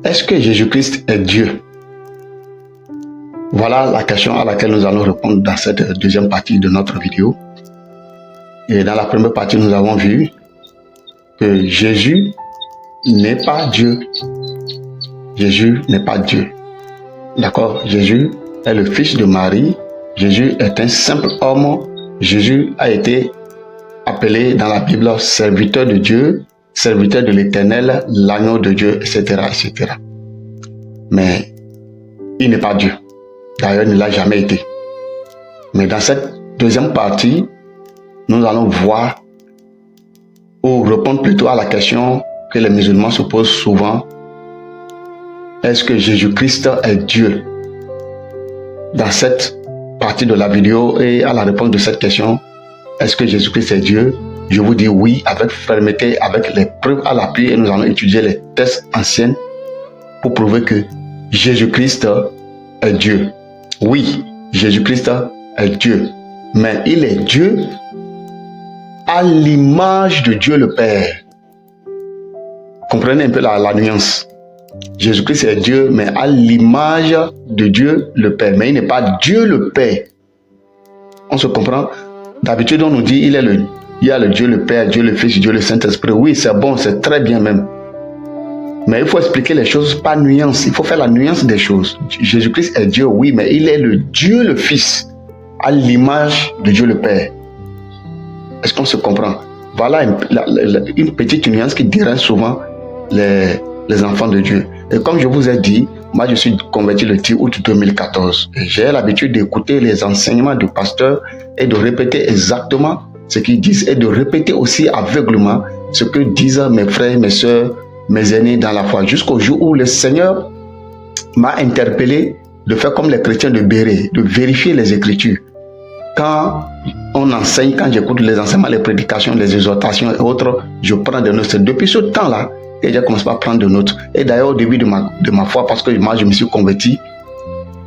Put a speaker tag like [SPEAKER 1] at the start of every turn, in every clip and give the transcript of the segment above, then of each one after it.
[SPEAKER 1] Est-ce que Jésus-Christ est Dieu? Voilà la question à laquelle nous allons répondre dans cette deuxième partie de notre vidéo. Et dans la première partie, nous avons vu que Jésus n'est pas Dieu. Jésus n'est pas Dieu. D'accord? Jésus est le fils de Marie. Jésus est un simple homme. Jésus a été appelé dans la Bible serviteur de Dieu, serviteur de l'Éternel, l'agneau de Dieu, etc., etc. Mais il n'est pas Dieu. D'ailleurs, il ne l'a jamais été. Mais dans cette deuxième partie, nous allons voir ou répondre plutôt à la question que les musulmans se posent souvent. Est-ce que Jésus-Christ est Dieu? Dans cette partie de la vidéo et à la réponse de cette question, est-ce que Jésus-Christ est Dieu? Je vous dis oui avec fermeté, avec les preuves à l'appui, et nous allons étudier les textes anciens pour prouver que Jésus-Christ est Dieu. Oui, Jésus-Christ est Dieu, mais il est Dieu à l'image de Dieu le Père. Comprenez un peu la nuance. Jésus-Christ est Dieu, mais à l'image de Dieu le Père. Mais il n'est pas Dieu le Père. On se comprend? D'habitude, on nous dit il y a le Dieu le Père, Dieu le Fils, Dieu le Saint-Esprit. Oui, c'est bon, c'est très bien même. Mais il faut expliquer les choses par nuance. Il faut faire la nuance des choses. Jésus-Christ est Dieu, oui, mais il est le Dieu le Fils, à l'image de Dieu le Père. Est-ce qu'on se comprend? Voilà une petite nuance qui dérange souvent les enfants de Dieu. Et comme je vous ai dit, moi je suis converti le 10 août 2014. Et j'ai l'habitude d'écouter les enseignements du pasteur et de répéter exactement ce qu'ils disent et de répéter aussi aveuglement ce que disent mes frères, mes soeurs, mes aînés dans la foi. Jusqu'au jour où le Seigneur m'a interpellé de faire comme les chrétiens de Béret, de vérifier les Écritures. Quand on enseigne, quand j'écoute les enseignements, les prédications, les exhortations et autres, je prends des notes. Depuis ce temps-là, et j'ai commencé à prendre des notes. Et d'ailleurs, au début de ma foi, parce que moi, je me suis converti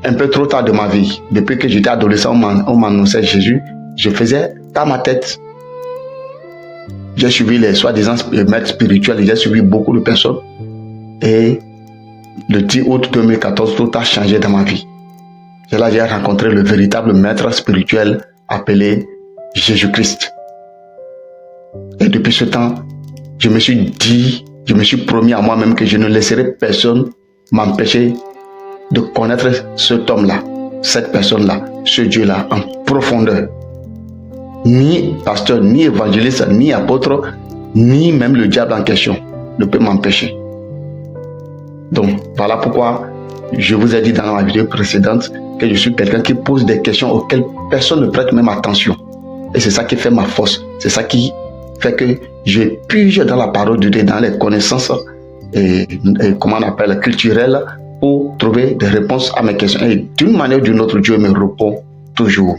[SPEAKER 1] un peu trop tard de ma vie. Depuis que j'étais adolescent, on m'annonçait Jésus. Je faisais dans ma tête. J'ai suivi les soi-disant maîtres spirituels, j'ai suivi beaucoup de personnes. Et le 10 août 2014, tout a changé dans ma vie. C'est là que j'ai rencontré le véritable maître spirituel appelé Jésus-Christ. Et depuis ce temps, je me suis dit, je me suis promis à moi-même que je ne laisserai personne m'empêcher de connaître cet homme-là, cette personne-là, ce Dieu-là en profondeur. Ni pasteur, ni évangéliste, ni apôtre, ni même le diable en question ne peut m'empêcher. Donc, voilà pourquoi je vous ai dit dans la vidéo précédente que je suis quelqu'un qui pose des questions auxquelles personne ne prête même attention. Et c'est ça qui fait ma force. C'est ça qui fait que je pige dans la parole de Dieu, dans les connaissances et comment on appelle, culturelles, pour trouver des réponses à mes questions. Et d'une manière ou d'une autre, Dieu me répond toujours.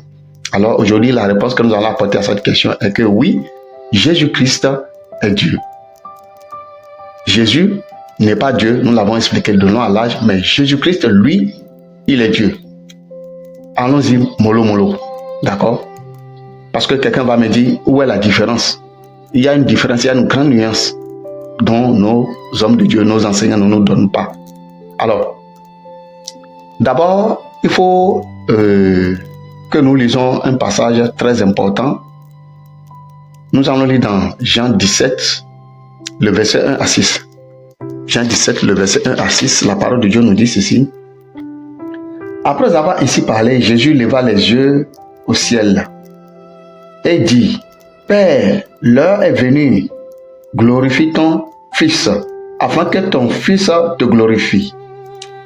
[SPEAKER 1] Alors aujourd'hui, la réponse que nous allons apporter à cette question est que oui, Jésus-Christ est Dieu. Jésus n'est pas Dieu, nous l'avons expliqué de long à large, mais Jésus-Christ, lui, il est Dieu. Allons-y mollo mollo, d'accord? Parce que quelqu'un va me dire, où est la différence? Il y a une différence, il y a une grande nuance dont nos hommes de Dieu, nos enseignants ne nous donnent pas. Alors, d'abord, il faut que nous lisons un passage très important. Nous allons lire dans Jean 17, le verset 1 à 6. Jean 17, le verset 1 à 6, la parole de Dieu nous dit ceci. Après avoir ainsi parlé, Jésus leva les yeux au ciel et dit, Père, l'heure est venue, glorifie ton Fils, afin que ton Fils te glorifie.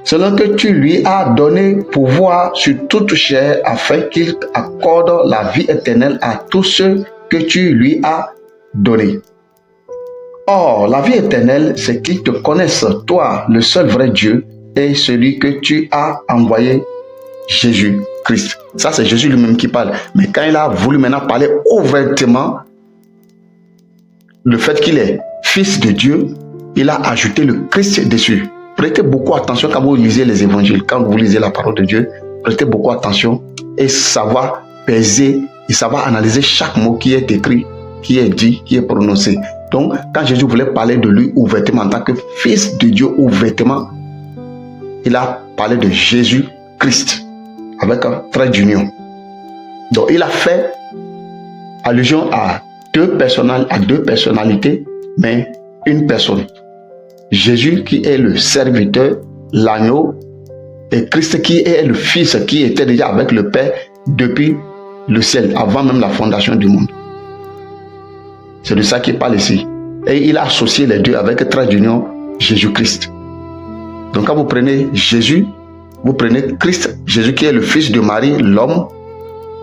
[SPEAKER 1] Selon que tu lui as donné pouvoir sur toute chair, afin qu'il accorde la vie éternelle à tous ceux que tu lui as donnés. Or, la vie éternelle, c'est qu'ils te connaissent, toi, le seul vrai Dieu, et celui que tu as envoyé, Jésus-Christ. Ça, c'est Jésus lui-même qui parle. Mais quand il a voulu maintenant parler ouvertement, le fait qu'il est fils de Dieu, il a ajouté le Christ dessus. Prêtez beaucoup attention quand vous lisez les évangiles, quand vous lisez la parole de Dieu, prêtez beaucoup attention et savoir peser et savoir analyser chaque mot qui est écrit, qui est dit, qui est prononcé. Donc, quand Jésus voulait parler de lui ouvertement en tant que fils de Dieu ouvertement, il a parlé de Jésus-Christ avec un trait d'union. Donc, il a fait allusion à deux personnalités, mais une personne. Jésus qui est le serviteur, l'agneau, et Christ qui est le Fils qui était déjà avec le Père depuis le ciel, avant même la fondation du monde. C'est de ça qu'il parle ici. Et il a associé les deux avec trait d'union, Jésus-Christ. Donc quand vous prenez Jésus, vous prenez Christ, Jésus qui est le Fils de Marie, l'homme,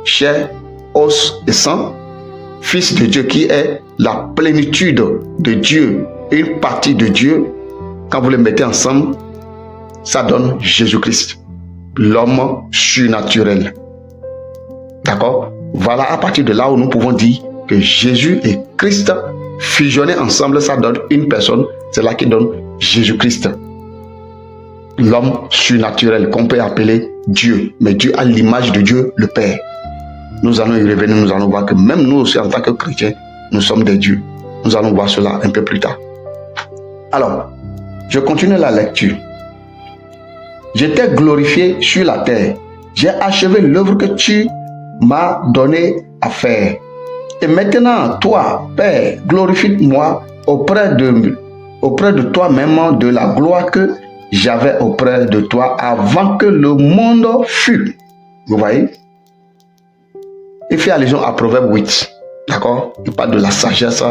[SPEAKER 1] chair, os et sang, Fils de Dieu qui est la plénitude de Dieu, une partie de Dieu. Quand vous les mettez ensemble, ça donne Jésus-Christ, l'homme surnaturel. D'accord? Voilà à partir de là où nous pouvons dire que Jésus et Christ fusionnés ensemble, ça donne une personne. C'est là qui donne Jésus-Christ, l'homme surnaturel qu'on peut appeler Dieu, mais Dieu à l'image de Dieu le Père. Nous allons y revenir, nous allons voir que même nous aussi en tant que chrétiens, nous sommes des dieux. Nous allons voir cela un peu plus tard. Alors, je continue la lecture. J'étais glorifié sur la terre. J'ai achevé l'œuvre que tu m'as donné à faire. Et maintenant, toi, Père, glorifie-moi auprès de toi-même de la gloire que j'avais auprès de toi avant que le monde fût. Vous voyez? Il fait allusion à Proverbe 8. D'accord? Il parle de la sagesse.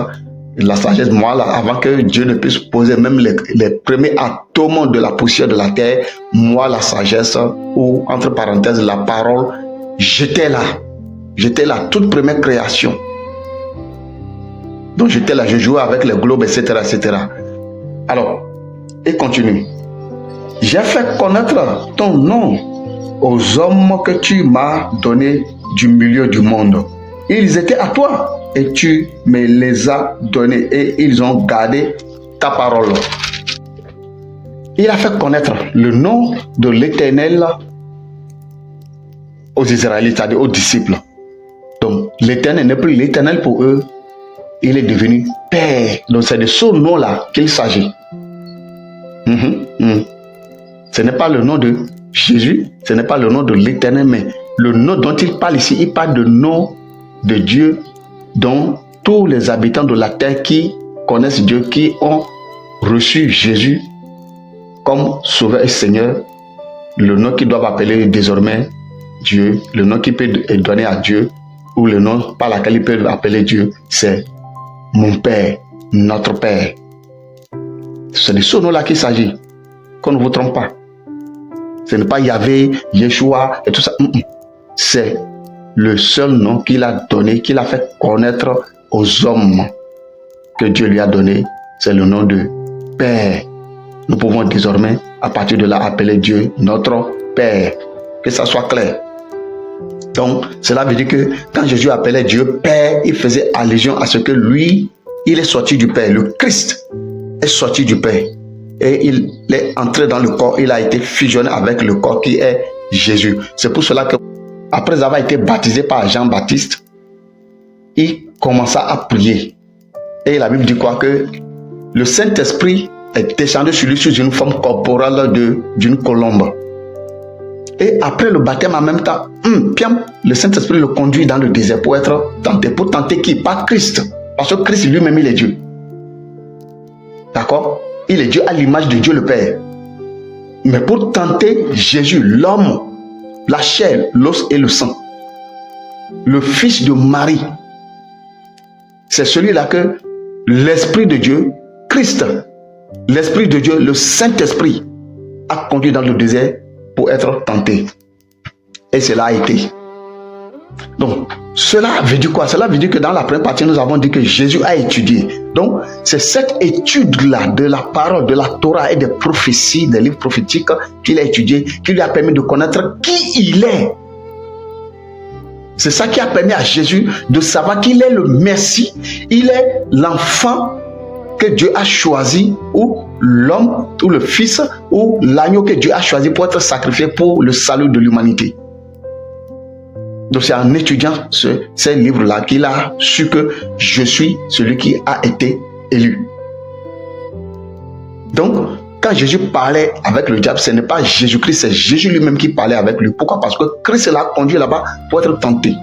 [SPEAKER 1] La sagesse, moi, là, avant que Dieu ne puisse poser même les premiers atomes de la poussière de la terre, moi, la sagesse, ou entre parenthèses, la parole, j'étais là. J'étais la toute première création. Donc j'étais là, je jouais avec les globes, etc., etc. Alors, il continue. J'ai fait connaître ton nom aux hommes que tu m'as donnés du milieu du monde. Ils étaient à toi et tu me les as donnés et ils ont gardé ta parole. Il a fait connaître le nom de l'Éternel aux Israélites, c'est-à-dire aux disciples. Donc l'Éternel n'est plus l'Éternel pour eux, il est devenu Père. Donc c'est de ce nom-là qu'il s'agit. Ce n'est pas le nom de Jésus, ce n'est pas le nom de l'Éternel, mais le nom dont il parle ici, il parle de nom de Dieu dont tous les habitants de la terre qui connaissent Dieu, qui ont reçu Jésus comme Sauveur et Seigneur, le nom qu'ils doivent appeler désormais Dieu, le nom qu'ils peuvent donner à Dieu, ou le nom par lequel ils peuvent appeler Dieu, c'est mon Père, notre Père. C'est de ce nom-là qu'il s'agit, qu'on ne vous trompe pas. Ce n'est pas Yahvé, Yeshua et tout ça. C'est le seul nom qu'il a donné, qu'il a fait connaître aux hommes que Dieu lui a donné. C'est le nom de Père. Nous pouvons désormais, à partir de là, appeler Dieu notre Père. Que ça soit clair. Donc, cela veut dire que quand Jésus appelait Dieu Père, il faisait allusion à ce que lui, il est sorti du Père. Le Christ est sorti du Père. Et il est entré dans le corps, il a été fusionné avec le corps qui est Jésus. C'est pour cela que, après avoir été baptisé par Jean-Baptiste, il commença à prier. Et la Bible dit quoi? Que le Saint-Esprit est descendu sur lui sous une forme corporelle d'une colombe. Et après le baptême en même temps, le Saint-Esprit le conduit dans le désert pour être tenté. Pour tenter qui? Pas Christ. Parce que Christ lui-même, il est Dieu. D'accord? Il est Dieu à l'image de Dieu le Père. Mais pour tenter Jésus, l'homme, la chair, l'os et le sang, le Fils de Marie, c'est celui-là que l'Esprit de Dieu, Christ, l'Esprit de Dieu, le Saint-Esprit, a conduit dans le désert pour être tenté. Et cela a été. Donc, cela veut dire quoi? Cela veut dire que dans la première partie, nous avons dit que Jésus a étudié. Donc, c'est cette étude-là de la parole, de la Torah et des prophéties, des livres prophétiques qu'il a étudié, qui lui a permis de connaître qui il est. C'est ça qui a permis à Jésus de savoir qu'il est le Messie. Il est l'enfant que Dieu a choisi, ou l'homme, ou le fils, ou l'agneau que Dieu a choisi pour être sacrifié pour le salut de l'humanité. Donc c'est en étudiant ces livres-là qu'il a su que je suis celui qui a été élu. Donc, quand Jésus parlait avec le diable, ce n'est pas Jésus-Christ, c'est Jésus lui-même qui parlait avec lui. Pourquoi? Parce que Christ l'a conduit là-bas pour être tenté.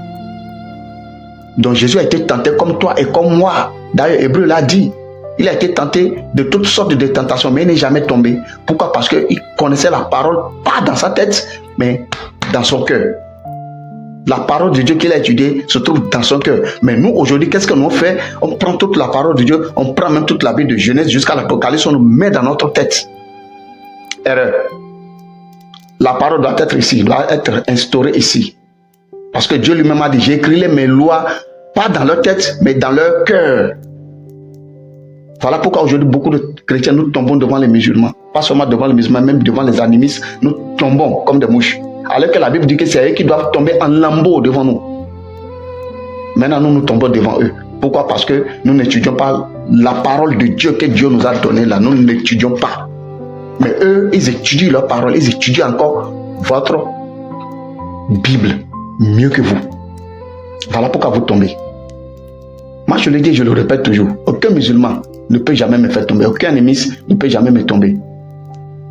[SPEAKER 1] Donc Jésus a été tenté comme toi et comme moi. D'ailleurs, Hébreu l'a dit. Il a été tenté de toutes sortes de tentations, mais il n'est jamais tombé. Pourquoi? Parce qu'il connaissait la parole, pas dans sa tête, mais dans son cœur. La parole de Dieu qu'il a étudiée se trouve dans son cœur. Mais nous, aujourd'hui, qu'est-ce que nous fait? On prend toute la parole de Dieu, on prend même toute la Bible de Genèse jusqu'à l'Apocalypse, on nous met dans notre tête. Erreur. La parole doit être ici, doit être instaurée ici. Parce que Dieu lui-même a dit, j'ai écrit mes lois, pas dans leur tête, mais dans leur cœur. Voilà pourquoi aujourd'hui, beaucoup de chrétiens, nous tombons devant les musulmans. Pas seulement devant les musulmans, même devant les animistes, nous tombons comme des mouches. Alors que la Bible dit que c'est eux qui doivent tomber en lambeaux devant nous. Maintenant, nous tombons devant eux. Pourquoi? Parce que nous n'étudions pas la parole de Dieu que Dieu nous a donnée là. Nous ne l'étudions pas. Mais eux, ils étudient leur parole. Ils étudient encore votre Bible mieux que vous. Voilà pourquoi vous tombez. Moi, je le dis, je le répète toujours. Aucun musulman ne peut jamais me faire tomber. Aucun animiste ne peut jamais me tomber.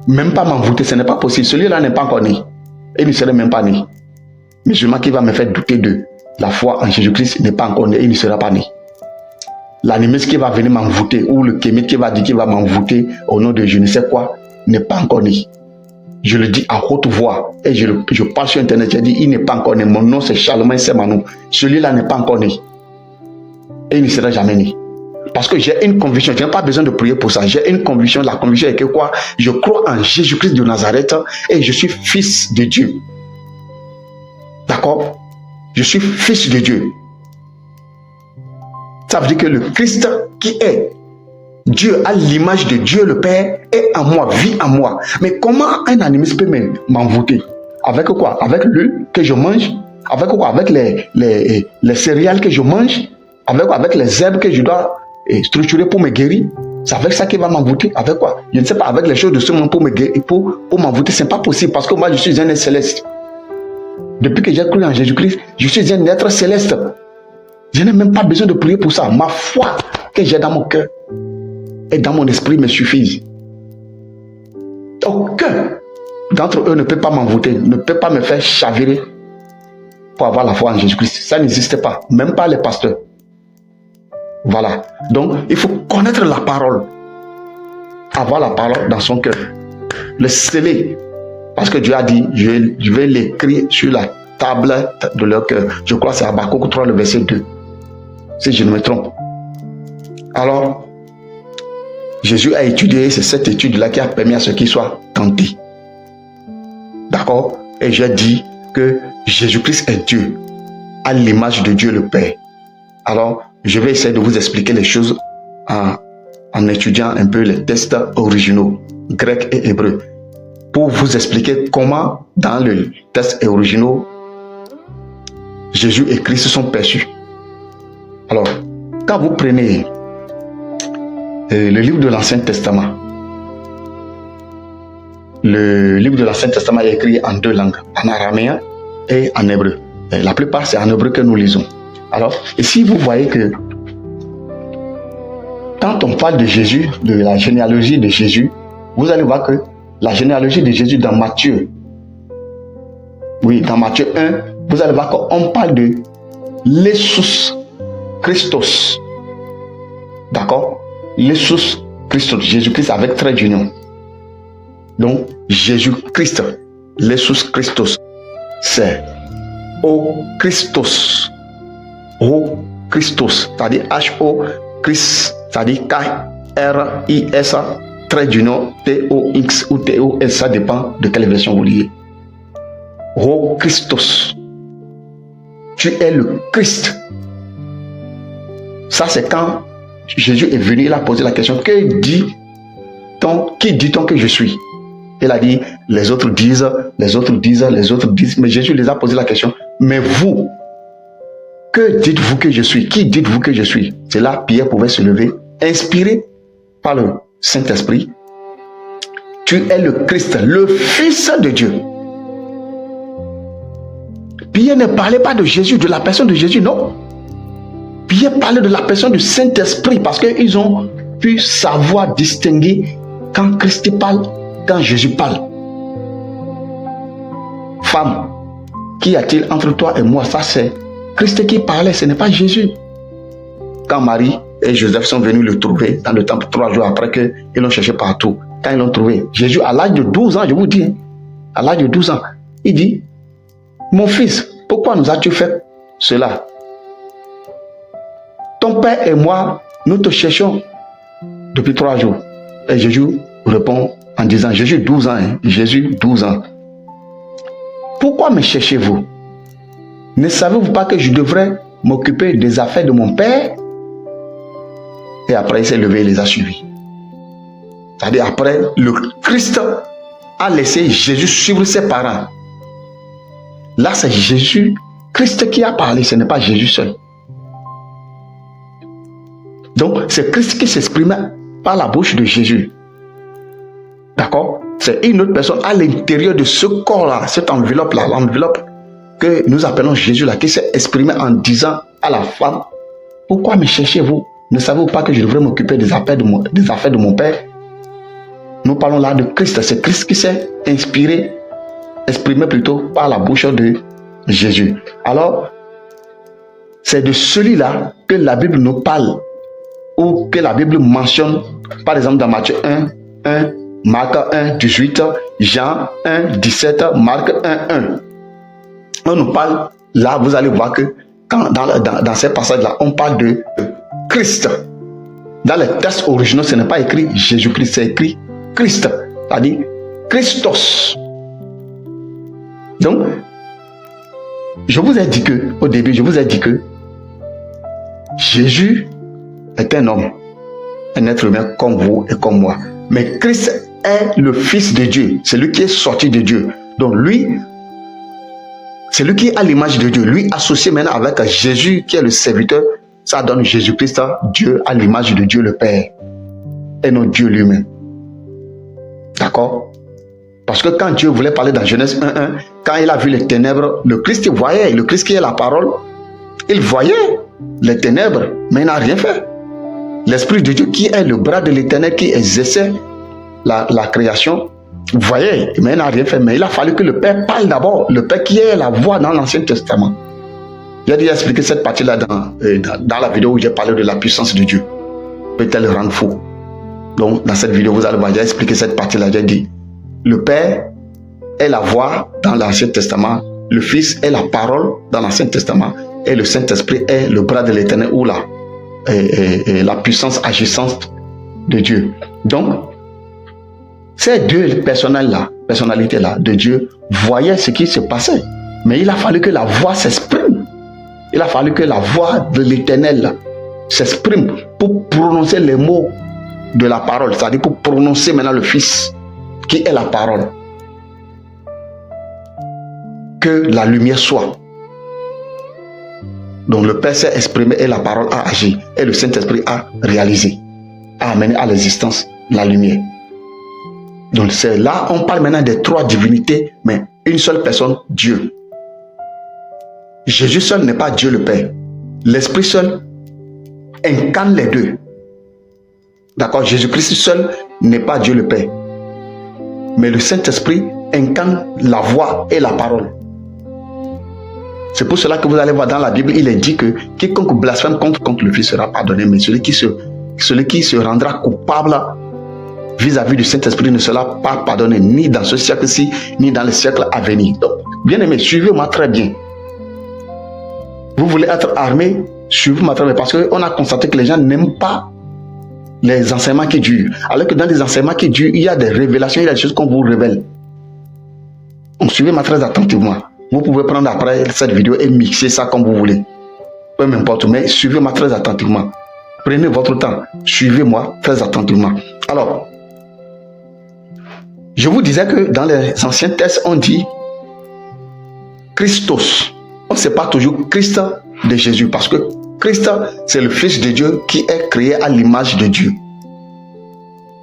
[SPEAKER 1] Même pas m'envoûter, ce n'est pas possible. Celui-là n'est pas encore né. Il ne serait même pas né. Musulman qui va me faire douter de la foi en Jésus-Christ n'est pas encore né. Il ne sera pas né. L'animiste qui va venir m'envoûter ou le kémite qui va dire qu'il va m'envoûter au nom de je ne sais quoi n'est pas encore né. Je le dis à haute voix et je parle sur internet. Je dis il n'est pas encore né. Mon nom c'est Charlemagne Semanou. Celui-là n'est pas encore né. Et il ne sera jamais né. Parce que j'ai une conviction, je n'ai pas besoin de prier pour ça. J'ai une conviction, la conviction est que quoi? Je crois en Jésus-Christ de Nazareth et je suis fils de Dieu. D'accord? Je suis fils de Dieu. Ça veut dire que le Christ qui est Dieu, à l'image de Dieu le Père, est en moi, vit en moi. Mais comment un animiste peut m'envoûter? Avec quoi? Avec l'huile que je mange? Avec quoi? Avec les céréales que je mange? Avec quoi? Avec les herbes que je dois structurer pour me guérir? C'est avec ça qu'il va m'envoûter? Avec quoi? Je ne sais pas, avec les choses de ce monde pour me guérir, pour m'envoûter, c'est pas possible parce que moi je suis un être céleste. Depuis que j'ai cru en Jésus-Christ, je suis un être céleste. Je n'ai même pas besoin de prier pour ça. Ma foi que j'ai dans mon cœur et dans mon esprit me suffisent. Aucun d'entre eux ne peut pas m'envoûter, ne peut pas me faire chavirer pour avoir la foi en Jésus-Christ. Ça n'existe pas, même pas les pasteurs. Voilà. Donc, il faut connaître la parole. Avoir la parole dans son cœur. Le sceller. Parce que Dieu a dit, je vais l'écrire sur la table de leur cœur. Je crois que c'est Habakkuk 3, le verset 2. Si je ne me trompe. Alors, Jésus a étudié, c'est cette étude-là qui a permis à ce qu'il soit tenté. D'accord? Et j'ai dit que Jésus-Christ est Dieu, à l'image de Dieu le Père. Alors, je vais essayer de vous expliquer les choses en étudiant un peu les textes originaux, grecs et hébreux, pour vous expliquer comment, dans le texte originaux, Jésus et Christ sont perçus. Alors, quand vous prenez le livre de l'Ancien Testament, le livre de l'Ancien Testament est écrit en deux langues, en araméen et en hébreu. Et la plupart, c'est en hébreu que nous lisons. Alors, ici, vous voyez que quand on parle de Jésus, de la généalogie de Jésus, vous allez voir que la généalogie de Jésus dans Matthieu, oui, dans Matthieu 1, vous allez voir qu'on parle de l'Essus Christos. D'accord? L'Essus Christos, Jésus-Christ avec trait d'union. Donc, Jésus-Christ, l'Essus Christos, c'est O Christos. O Christos, c'est-à-dire H-O, Christ, c'est-à-dire K-R-I-S, trait d'union, T-O-X ou T-O-S, ça dépend de quelle version vous liez. O Christos, tu es le Christ. Ça, c'est quand Jésus est venu, il a posé la question, qui dit-on que je suis? Il a dit, les autres disent, mais Jésus les a posé la question, mais vous, que dites-vous que je suis? Qui dites-vous que je suis? C'est là Pierre pouvait se lever, inspiré par le Saint-Esprit. Tu es le Christ, le Fils de Dieu. Pierre ne parlait pas de Jésus, de la personne de Jésus, non. Pierre parlait de la personne du Saint-Esprit parce qu'ils ont pu savoir distinguer quand Christ parle, quand Jésus parle. Femme, qu'y a-t-il entre toi et moi? Ça, c'est Christ qui parlait, ce n'est pas Jésus. Quand Marie et Joseph sont venus le trouver dans le temple 3 jours après qu'ils l'ont cherché partout, quand ils l'ont trouvé, Jésus, à l'âge de 12 ans, je vous dis, à l'âge de 12 ans, il dit, mon fils, pourquoi nous as-tu fait cela? Ton père et moi, nous te cherchons depuis 3 jours. Et Jésus répond en disant, Jésus 12 ans, Jésus 12 ans. Pourquoi me cherchez-vous? Ne savez-vous pas que je devrais m'occuper des affaires de mon père? Et après, il s'est levé et les a suivis. C'est-à-dire, après, le Christ a laissé Jésus suivre ses parents. Là, c'est Jésus, Christ qui a parlé, ce n'est pas Jésus seul. Donc, c'est Christ qui s'exprimait par la bouche de Jésus. D'accord? C'est une autre personne à l'intérieur de ce corps-là, cette enveloppe-là, l'enveloppe que nous appelons Jésus-là, qui s'est exprimé en disant à la femme, pourquoi me cherchez-vous? Ne savez-vous pas que je devrais m'occuper des affaires de mon père? Nous parlons là de Christ. C'est Christ qui s'est exprimé plutôt par la bouche de Jésus. Alors, c'est de celui-là que la Bible nous parle, ou que la Bible mentionne, par exemple dans Matthieu 1, Marc 1, 18, Jean 1, 17, Marc 1, 1. On nous parle, là vous allez voir que quand dans ces passages-là, on parle de Christ. Dans les textes originaux, ce n'est pas écrit Jésus-Christ, c'est écrit Christ, c'est-à-dire Christos. Donc, au début, je vous ai dit que Jésus est un homme, un être humain comme vous et comme moi. Mais Christ est le Fils de Dieu, c'est lui qui est sorti de Dieu. Donc lui, c'est lui qui est à l'image de Dieu. Lui associé maintenant avec Jésus qui est le serviteur, ça donne Jésus-Christ, Dieu à l'image de Dieu le Père et non Dieu lui-même. D'accord? Parce que quand Dieu voulait parler dans Genèse 1.1, quand il a vu les ténèbres, le Christ voyait, le Christ qui est la parole, il voyait les ténèbres, mais il n'a rien fait. L'Esprit de Dieu qui est le bras de l'Éternel qui exerçait la création, voyait, mais il n'a rien fait. Mais il a fallu que le Père parle d'abord, le Père qui est la voix dans l'Ancien Testament. J'ai déjà expliqué cette partie-là dans la vidéo où j'ai parlé de la puissance de Dieu. Peut-elle le rendre fou? Donc, dans cette vidéo, vous allez voir, j'ai expliqué cette partie-là. J'ai dit, le Père est la voix dans l'Ancien Testament, le Fils est la parole dans l'Ancien Testament, et le Saint-Esprit est le bras de l'Éternel ou la puissance agissante de Dieu. Donc, ces deux personnalités-là de Dieu voyaient ce qui se passait. Mais il a fallu que la voix s'exprime. Il a fallu que la voix de l'Éternel s'exprime pour prononcer les mots de la parole, c'est-à-dire pour prononcer maintenant le Fils, qui est la parole. Que la lumière soit. Donc le Père s'est exprimé et la parole a agi. Et le Saint-Esprit a réalisé, a amené à l'existence la lumière. Donc c'est là, on parle maintenant des trois divinités, mais une seule personne, Dieu. Jésus seul n'est pas Dieu le Père. L'Esprit seul incarne les deux. D'accord? Jésus-Christ seul n'est pas Dieu le Père. Mais le Saint-Esprit incarne la voix et la parole. C'est pour cela que vous allez voir dans la Bible, il est dit que quiconque blasphème contre le Fils sera pardonné, mais celui qui se rendra coupable vis-à-vis du Saint-Esprit ne sera pas pardonné, ni dans ce siècle-ci, ni dans le siècle à venir. Donc, bien aimé, suivez-moi très bien. Vous voulez être armé, suivez-moi très bien, parce qu'on a constaté que les gens n'aiment pas les enseignements qui durent. Alors que dans les enseignements qui durent, il y a des révélations, il y a des choses qu'on vous révèle. Donc, suivez-moi très attentivement. Vous pouvez prendre après cette vidéo et mixer ça comme vous voulez. Peu m'importe, mais suivez-moi très attentivement. Prenez votre temps. Suivez-moi très attentivement. Alors, je vous disais que dans les anciens textes, on dit Christos. On ne sait pas toujours Christ de Jésus parce que Christ, c'est le Fils de Dieu qui est créé à l'image de Dieu.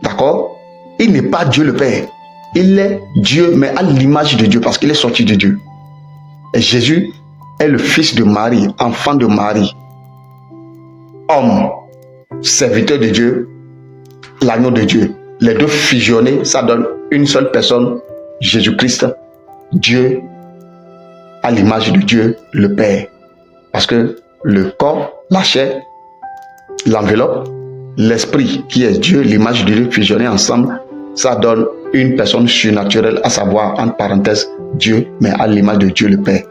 [SPEAKER 1] D'accord? Il n'est pas Dieu le Père. Il est Dieu, mais à l'image de Dieu parce qu'il est sorti de Dieu. Et Jésus est le fils de Marie, enfant de Marie, homme, serviteur de Dieu, l'agneau de Dieu. les deux fusionnés, ça donne une seule personne, Jésus-Christ, Dieu, à l'image de Dieu, le Père. Parce que le corps, la chair, l'enveloppe, l'esprit qui est Dieu, l'image de Dieu fusionnés ensemble, ça donne une personne surnaturelle, à savoir, entre parenthèses, Dieu, mais à l'image de Dieu le Père.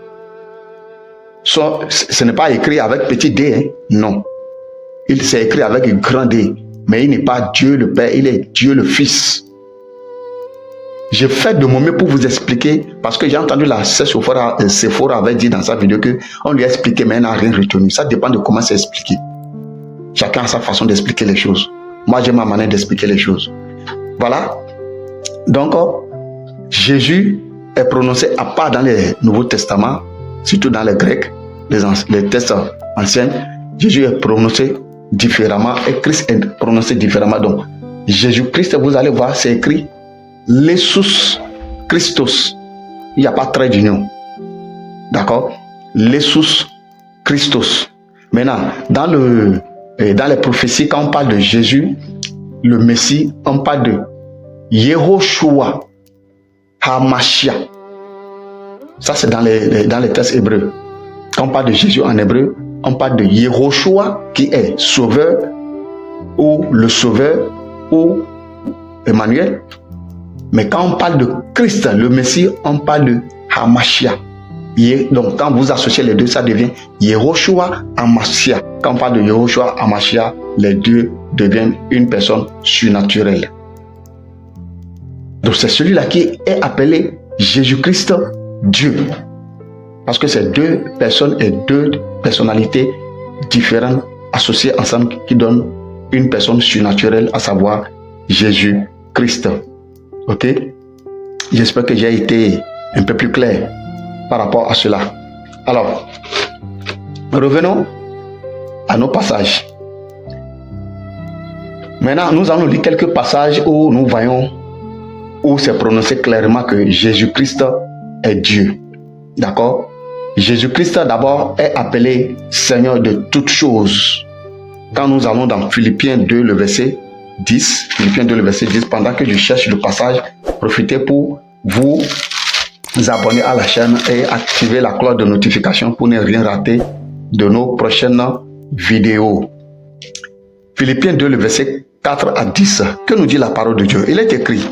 [SPEAKER 1] Ce n'est pas écrit avec petit d, hein? Non. Il s'est écrit avec un grand D, mais il n'est pas Dieu le Père, il est Dieu le Fils. J'ai fait de mon mieux pour vous expliquer, parce que j'ai entendu la Sephora avait dit dans sa vidéo qu'on lui a expliqué, mais elle n'a rien retenu. Ça dépend de comment c'est expliqué. Chacun a sa façon d'expliquer les choses. Moi, j'ai ma manière d'expliquer les choses. Voilà. Donc, Jésus est prononcé à part dans les Nouveaux Testaments, surtout dans les Grecs, les textes anciens. Jésus est prononcé différemment et Christ est prononcé différemment. Donc, Jésus-Christ, vous allez voir, c'est écrit Jesus Christos. Il n'y a pas de trait d'union. D'accord? Jesus Christos. Maintenant, dans les prophéties, quand on parle de Jésus, le Messie, on parle de Yehoshua HaMashiach. Ça, c'est dans les textes hébreux. Quand on parle de Jésus en hébreu, on parle de Yehoshua, qui est sauveur, ou le sauveur, ou Emmanuel. Mais quand on parle de Christ, le Messie, on parle de HaMashiach. Donc, quand vous associez les deux, ça devient Yehoshua HaMashiach. Quand on parle de Yehoshua HaMashiach, les deux deviennent une personne surnaturelle. Donc, c'est celui-là qui est appelé Jésus-Christ Dieu. Parce que c'est deux personnes et deux personnalités différentes associées ensemble qui donnent une personne surnaturelle, à savoir Jésus-Christ. Ok? J'espère que j'ai été un peu plus clair par rapport à cela. Alors, revenons à nos passages. Maintenant, nous allons lire quelques passages où nous voyons, où c'est prononcé clairement que Jésus-Christ est Dieu. D'accord? Jésus-Christ d'abord est appelé Seigneur de toutes choses. Quand nous allons dans Philippiens 2, le verset 10, Philippiens 2, le verset 10, pendant que je cherche le passage, profitez pour vous abonner à la chaîne et activer la cloche de notification pour ne rien rater de nos prochaines vidéos. Philippiens 2, le verset 4 à 10, que nous dit la parole de Dieu? Il est écrit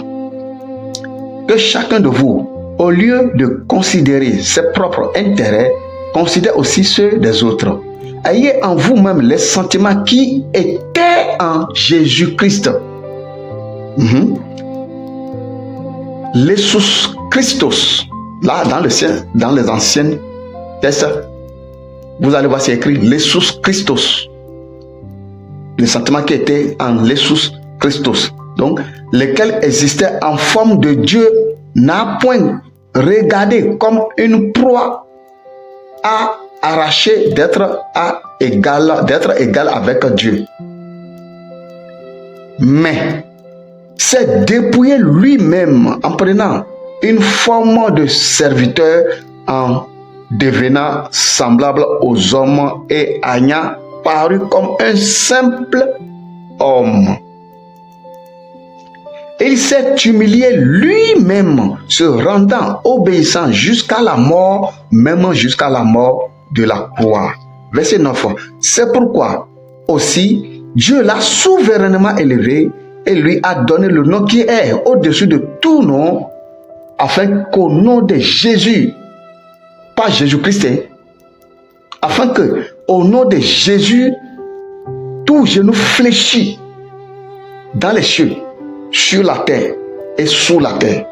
[SPEAKER 1] que chacun de vous, au lieu de considérer ses propres intérêts, considère aussi ceux des autres. Ayez en vous-même les sentiments qui étaient en Jésus-Christ. Jesus Christos. Là, dans les anciens textes, vous allez voir, c'est écrit Jesus Christos. Les sentiments qui étaient en Jesus Christos. Donc, lesquels existaient en forme de Dieu, n'a point regardé comme une proie à arracher d'être égal avec Dieu. Mais s'est dépouillé lui-même en prenant une forme de serviteur, en devenant semblable aux hommes et ayant paru comme un simple homme. Il s'est humilié lui-même, se rendant obéissant jusqu'à la mort, même jusqu'à la mort de la croix. Verset 9. C'est pourquoi aussi Dieu l'a souverainement élevé et lui a donné le nom qui est au-dessus de tout nom, afin qu'au nom de Jésus, pas Jésus-Christ, afin que au nom de Jésus, tout genou fléchit dans les cieux, sur la terre et sous la terre.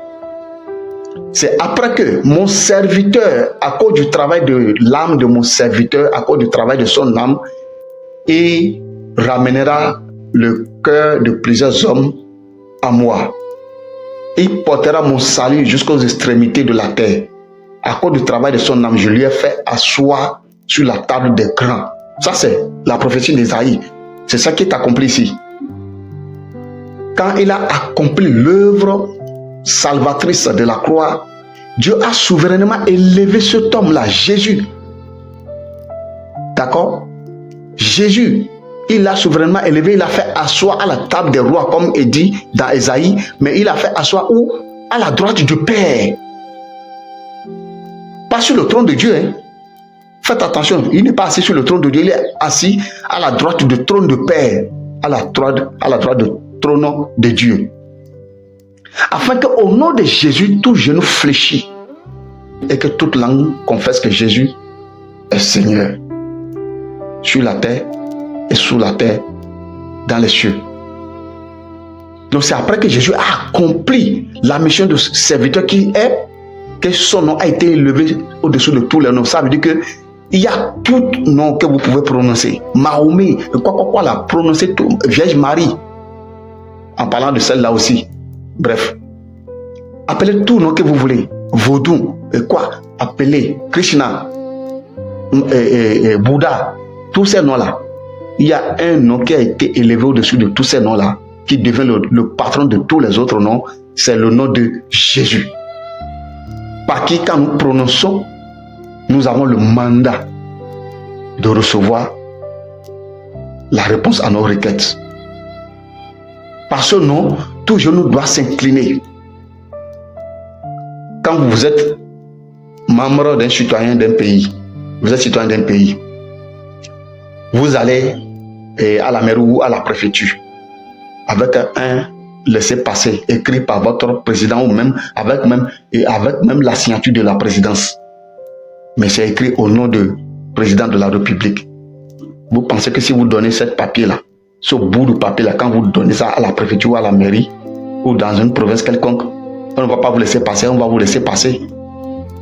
[SPEAKER 1] C'est après que mon serviteur, à cause du travail de l'âme de mon serviteur, à cause du travail de son âme, il ramènera le cœur de plusieurs hommes à moi. Il portera mon salut jusqu'aux extrémités de la terre. À cause du travail de son âme, je lui ai fait asseoir sur la table des grands. Ça, c'est la prophétie d'Ésaïe. C'est ça qui est accompli ici. Quand il a accompli l'œuvre salvatrice de la croix, Dieu a souverainement élevé cet homme-là, Jésus. D'accord? Jésus Il l'a souverainement élevé, il l'a fait asseoir à la table des rois, comme est dit dans Ésaïe, mais il l'a fait asseoir où? À la droite du Père. Pas sur le trône de Dieu. Hein. Faites attention, il n'est pas assis sur le trône de Dieu, il est assis à la droite du trône de Père, à la droite du trône de Dieu. Afin qu'au nom de Jésus, tout genou fléchit et que toute langue confesse que Jésus est Seigneur sur la terre et sous la terre, dans les cieux. Donc c'est après que Jésus a accompli la mission de serviteur qui est que son nom a été élevé au-dessus de tous les noms. Ça veut dire que il y a tout nom que vous pouvez prononcer. Mahomet, quoi la prononcer tout. Vierge Marie, en parlant de celle-là aussi. Bref, appelez tout nom que vous voulez. Vaudou, appelez Krishna, Bouddha, tous ces noms-là. Il y a un nom qui a été élevé au-dessus de tous ces noms-là, qui devient le patron de tous les autres noms, c'est le nom de Jésus. Par qui, quand nous prononçons, nous avons le mandat de recevoir la réponse à nos requêtes. Par ce nom, tout genou doit s'incliner. Quand vous êtes membre d'un citoyen d'un pays, vous êtes citoyen d'un pays, vous allez à la mairie ou à la préfecture avec un laissez-passer écrit par votre président ou même avec même la signature de la présidence. Mais c'est écrit au nom du président de la République. Vous pensez que si vous donnez ce papier-là, ce bout de papier-là, quand vous donnez ça à la préfecture ou à la mairie ou dans une province quelconque, on ne va pas vous laisser passer, on va vous laisser passer.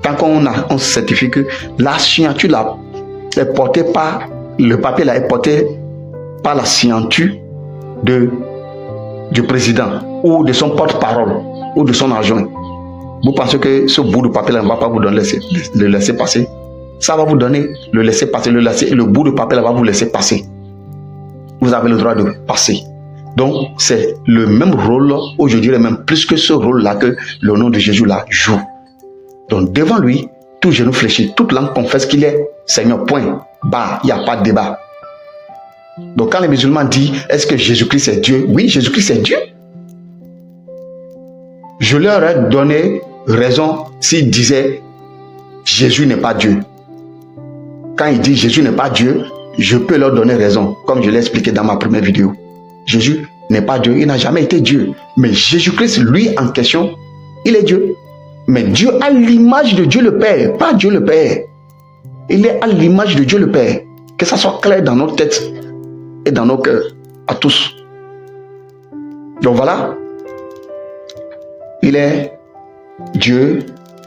[SPEAKER 1] Tant qu'on certifie que la signature là est portée par le papier là est porté par la signature du président ou de son porte-parole ou de son adjoint. Vous pensez que ce bout de papier là ne va pas vous donner le laisser passer? Ça va vous donner le laisser passer, et le bout de papier là va vous laisser passer. Vous avez le droit de passer. Donc c'est le même rôle, ou je dirais même plus que ce rôle là que le nom de Jésus là joue. Donc devant lui, tout genou fléchit, toute langue confesse qu'il est Seigneur, point, barre, il n'y a pas de débat. Donc quand les musulmans disent, est-ce que Jésus-Christ est Dieu? Oui, Jésus-Christ est Dieu. Je leur ai donné raison s'ils disaient, Jésus n'est pas Dieu. Quand ils disent Jésus n'est pas Dieu, je peux leur donner raison, comme je l'ai expliqué dans ma première vidéo. Jésus n'est pas Dieu, il n'a jamais été Dieu. Mais Jésus-Christ, lui en question, il est Dieu. Mais Dieu à l'image de Dieu le Père, pas Dieu le Père. Il est à l'image de Dieu le Père. Que ça soit clair dans nos têtes et dans nos cœurs, à tous. Donc voilà. Il est Dieu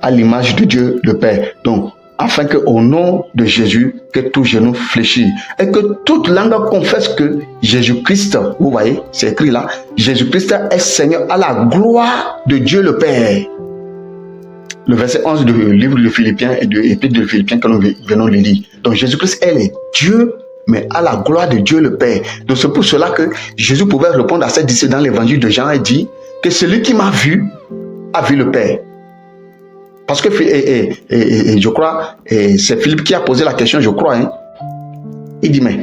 [SPEAKER 1] à l'image de Dieu le Père. Donc, afin qu'au nom de Jésus, que tout genou fléchisse et que toute langue confesse que Jésus-Christ, vous voyez, c'est écrit là, Jésus-Christ est Seigneur à la gloire de Dieu le Père. Le verset 11 du livre de Philippiens et de l'épître de Philippiens que nous venons de lire. Donc Jésus-Christ, elle est Dieu, mais à la gloire de Dieu le Père. Donc c'est pour cela que Jésus pouvait répondre à ses disciples dans l'évangile de Jean et dit que celui qui m'a vu a vu le Père. Parce que je crois, c'est Philippe qui a posé la question, je crois. Hein. Il dit, mais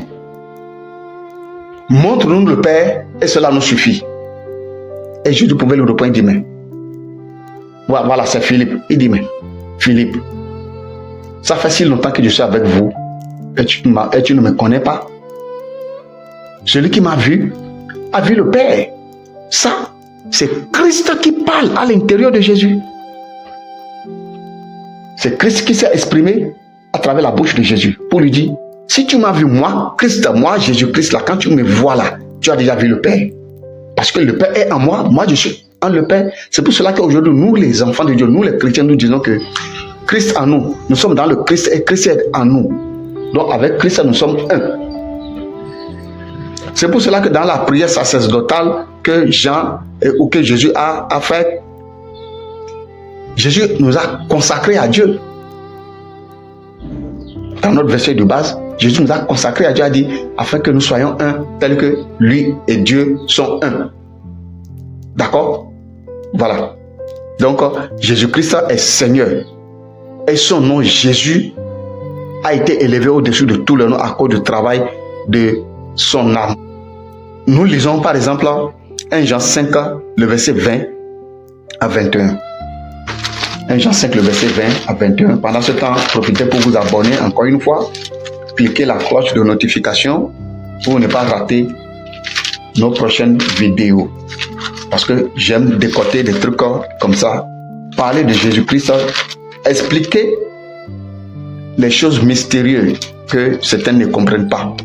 [SPEAKER 1] montre-nous le Père et cela nous suffit. Et Jésus pouvait lui répondre, il dit, mais voilà, c'est Philippe. Il dit, mais Philippe, ça fait si longtemps que je suis avec vous et tu ne me connais pas. Celui qui m'a vu a vu le Père. Ça, c'est Christ qui parle à l'intérieur de Jésus. C'est Christ qui s'est exprimé à travers la bouche de Jésus pour lui dire, si tu m'as vu moi, Christ, moi, Jésus-Christ, là, quand tu me vois là, tu as déjà vu le Père. Parce que le Père est en moi, moi je suis en le Père. C'est pour cela qu'aujourd'hui, nous les enfants de Dieu, nous les chrétiens, nous disons que Christ en nous, nous sommes dans le Christ et Christ est en nous. Donc avec Christ, nous sommes un. C'est pour cela que dans la prière sacerdotale que Jean ou que Jésus a fait, Jésus nous a consacrés à Dieu. Dans notre verset de base, Jésus nous a consacrés à Dieu, a dit, afin que nous soyons un, tel que lui et Dieu sont un. D'accord? Voilà. Donc, Jésus-Christ est Seigneur. Et son nom, Jésus, a été élevé au-dessus de tout le nom à cause du travail de son âme. Nous lisons par exemple 1 Jean 5, le verset 20 à 21. 1 Jean 5, le verset 20 à 21. Pendant ce temps, profitez pour vous abonner encore une fois. Cliquez la cloche de notification pour ne pas rater nos prochaines vidéos. Parce que j'aime décoter des trucs comme ça. Parler de Jésus-Christ, expliquer les choses mystérieuses que certains ne comprennent pas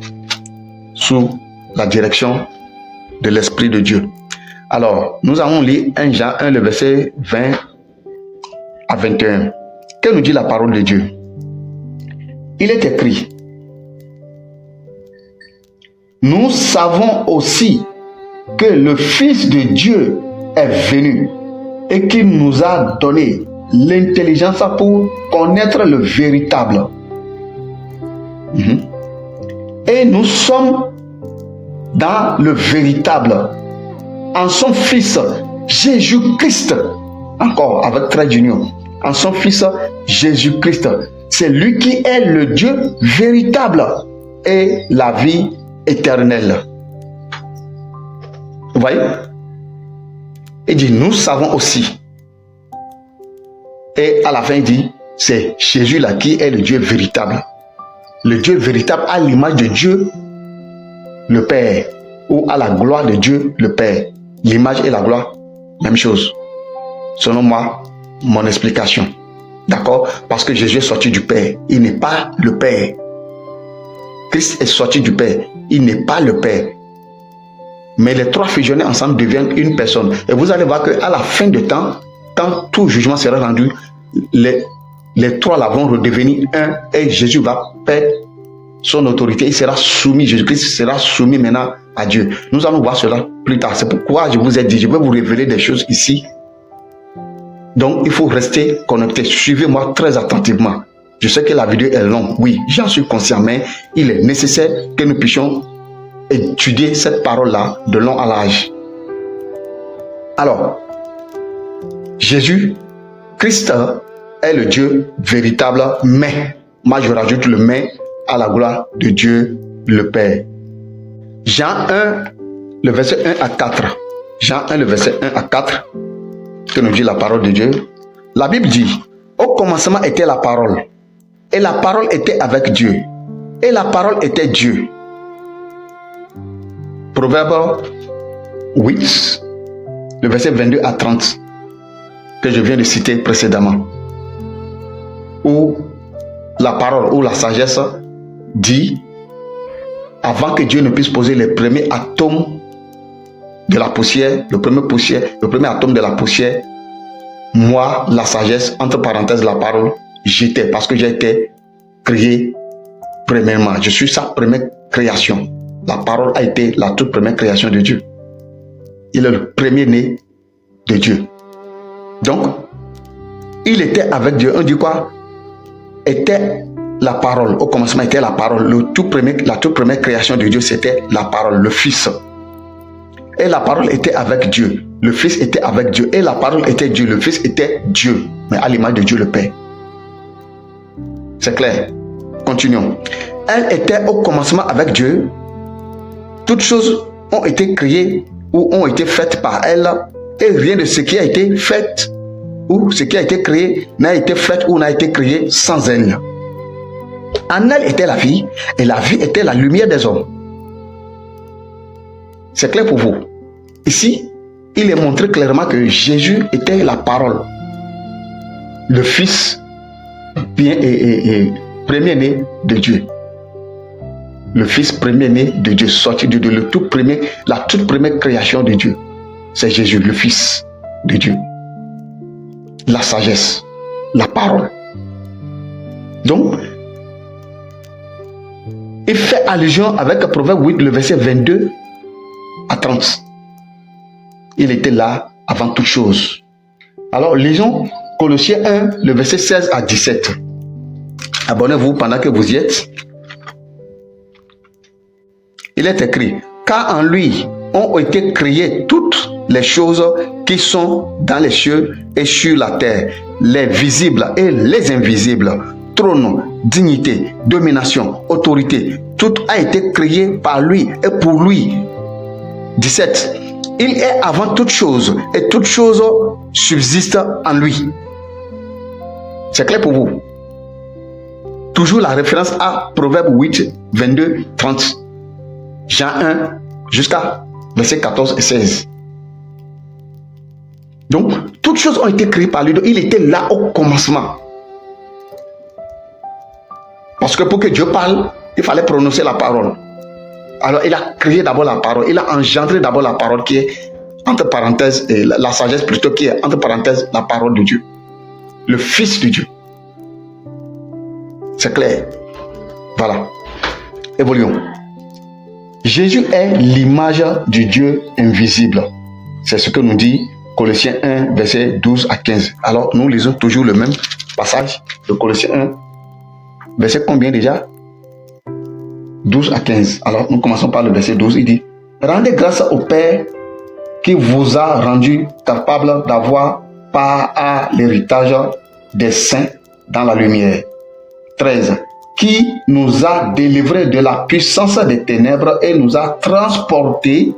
[SPEAKER 1] sous la direction de l'Esprit de Dieu. Alors, nous allons lire 1 Jean 1, le verset 20 à 21. Que nous dit la parole de Dieu? Il est écrit: nous savons aussi que le Fils de Dieu est venu et qu'il nous a donné l'intelligence pour connaître le véritable. Et nous sommes dans le véritable, en son Fils Jésus-Christ, encore avec trait d'union, en son Fils Jésus-Christ. C'est lui qui est le Dieu véritable et la vie éternelle. Vous voyez? Il dit, nous savons aussi. Et à la fin, il dit, c'est Jésus là qui est le Dieu véritable. Le Dieu véritable à l'image de Dieu, le Père, ou à la gloire de Dieu, le Père. L'image et la gloire, même chose. Selon moi, mon explication. D'accord? Parce que Jésus est sorti du Père. Il n'est pas le Père. Christ est sorti du Père. Il n'est pas le Père. Mais les trois fusionnés ensemble deviennent une personne. Et vous allez voir qu'à la fin de temps, quand tout jugement sera rendu, les trois là vont redevenir un et Jésus va perdre son autorité. Il sera soumis, Jésus-Christ sera soumis maintenant à Dieu. Nous allons voir cela plus tard. C'est pourquoi je vous ai dit, je vais vous révéler des choses ici. Donc, il faut rester connecté. Suivez-moi très attentivement. Je sais que la vidéo est longue, oui, j'en suis conscient, mais il est nécessaire que nous puissions étudier cette parole-là de long à large. Alors, Jésus, Christ est le Dieu véritable, mais, moi je rajoute le mais à la gloire de Dieu le Père. Jean 1, le verset 1 à 4. Jean 1, le verset 1 à 4, que nous dit la parole de Dieu. La Bible dit, au commencement était la parole, et la parole était avec Dieu, et la parole était Dieu. Proverbe 8, le verset 22 à 30, que je viens de citer précédemment, où la parole ou la sagesse dit, avant que Dieu ne puisse poser les premiers atomes de la poussière, le premier atome de la poussière, moi, la sagesse, entre parenthèses, la parole, j'étais, parce que j'ai été créé premièrement. Je suis sa première création. La parole a été la toute première création de Dieu. Il est le premier-né de Dieu. Donc, il était avec Dieu. On dit quoi? Était la parole. Au commencement était la parole. La toute première création de Dieu, c'était la parole, le Fils. Et la parole était avec Dieu. Le Fils était avec Dieu. Et la parole était Dieu. Le Fils était Dieu. Mais à l'image de Dieu le Père. C'est clair. Continuons. Elle était au commencement avec Dieu. Toutes choses ont été créées ou ont été faites par elle. Et rien de ce qui a été fait ou ce qui a été créé n'a été fait ou n'a été créé sans elle. En elle était la vie. Et la vie était la lumière des hommes. C'est clair pour vous. Ici, il est montré clairement que Jésus était la parole. Le Fils bien et premier-né de Dieu. Le Fils premier-né de Dieu, sorti de Dieu, la toute première création de Dieu. C'est Jésus, le Fils de Dieu. La sagesse, la parole. Donc, il fait allusion avec le Proverbe 8, le verset 22 à 30. Il était là avant toute chose. Alors, lisons Colossiens 1, le verset 16 à 17. Abonnez-vous pendant que vous y êtes. Il est écrit, car en lui ont été créées toutes les choses qui sont dans les cieux et sur la terre, les visibles et les invisibles, trône, dignité, domination, autorité, tout a été créé par lui et pour lui. 17. Il est avant toute chose et toute chose subsiste en lui. C'est clair pour vous? Toujours la référence à Proverbe 8, 22, 30. Jean 1 jusqu'à verset 14 et 16. Donc, toutes choses ont été créées par lui. Donc, il était là au commencement. Parce que pour que Dieu parle, il fallait prononcer la parole. Alors, il a créé d'abord la parole. Il a engendré d'abord la parole qui est, entre parenthèses, et la sagesse plutôt, qui est, entre parenthèses, la parole de Dieu. Le Fils de Dieu. C'est clair. Voilà. Évoluons. Jésus est l'image du Dieu invisible. C'est ce que nous dit Colossiens 1, verset 12 à 15. Alors, nous lisons toujours le même passage de Colossiens 1, verset combien déjà? 12 à 15. Alors, nous commençons par le verset 12. Il dit, rendez grâce au Père qui vous a rendu capable d'avoir part à l'héritage des saints dans la lumière. 13. Qui nous a délivrés de la puissance des ténèbres et nous a transportés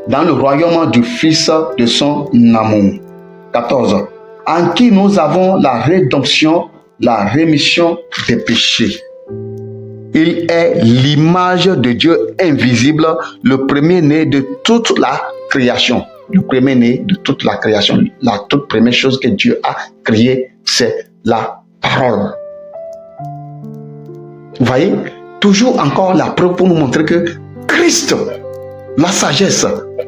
[SPEAKER 1] dans le royaume du Fils de son amour. 14. En qui nous avons la rédemption, la rémission des péchés. Il est l'image de Dieu invisible, le premier-né de toute la création. Le premier-né de toute la création. La toute première chose que Dieu a créée, c'est la parole. Vous voyez, toujours encore la preuve pour nous montrer que Christ, la sagesse,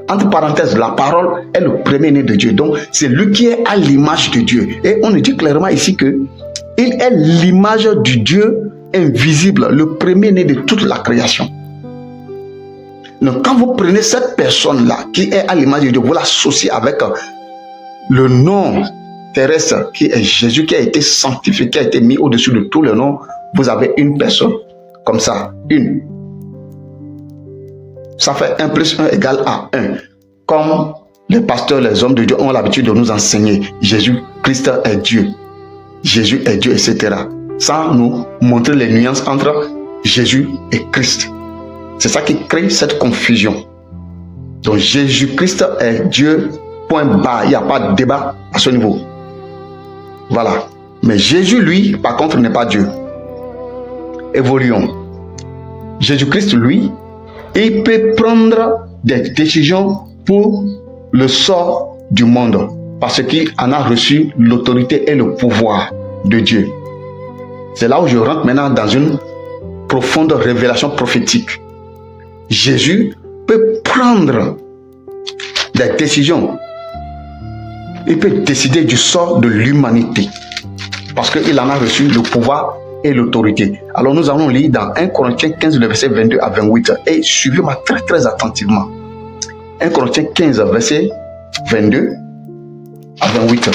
[SPEAKER 1] entre parenthèses, la parole est le premier-né de Dieu. Donc, c'est lui qui est à l'image de Dieu. Et on nous dit clairement ici que il est l'image du Dieu invisible, le premier-né de toute la création. Donc, quand vous prenez cette personne-là qui est à l'image de Dieu, vous l'associez avec le nom terrestre qui est Jésus, qui a été sanctifié, qui a été mis au-dessus de tous les noms, vous avez une personne comme ça, une. Ça fait 1 plus 1 égale à 1. Comme les pasteurs, les hommes de Dieu ont l'habitude de nous enseigner, Jésus-Christ est Dieu. Jésus est Dieu, etc. Sans nous montrer les nuances entre Jésus et Christ. C'est ça qui crée cette confusion. Donc Jésus-Christ est Dieu, point barre. Il n'y a pas de débat à ce niveau. Voilà. Mais Jésus, lui, par contre, n'est pas Dieu. Évoluons. Jésus-Christ, lui, il peut prendre des décisions pour le sort du monde parce qu'il en a reçu l'autorité et le pouvoir de Dieu. C'est là où je rentre maintenant dans une profonde révélation prophétique. Jésus peut prendre des décisions. Il peut décider du sort de l'humanité parce qu'il en a reçu le pouvoir et l'autorité. Alors nous allons lire dans 1 Corinthiens 15, le verset 22 à 28. Et suivez-moi très très attentivement. 1 Corinthiens 15, verset 22 à 28.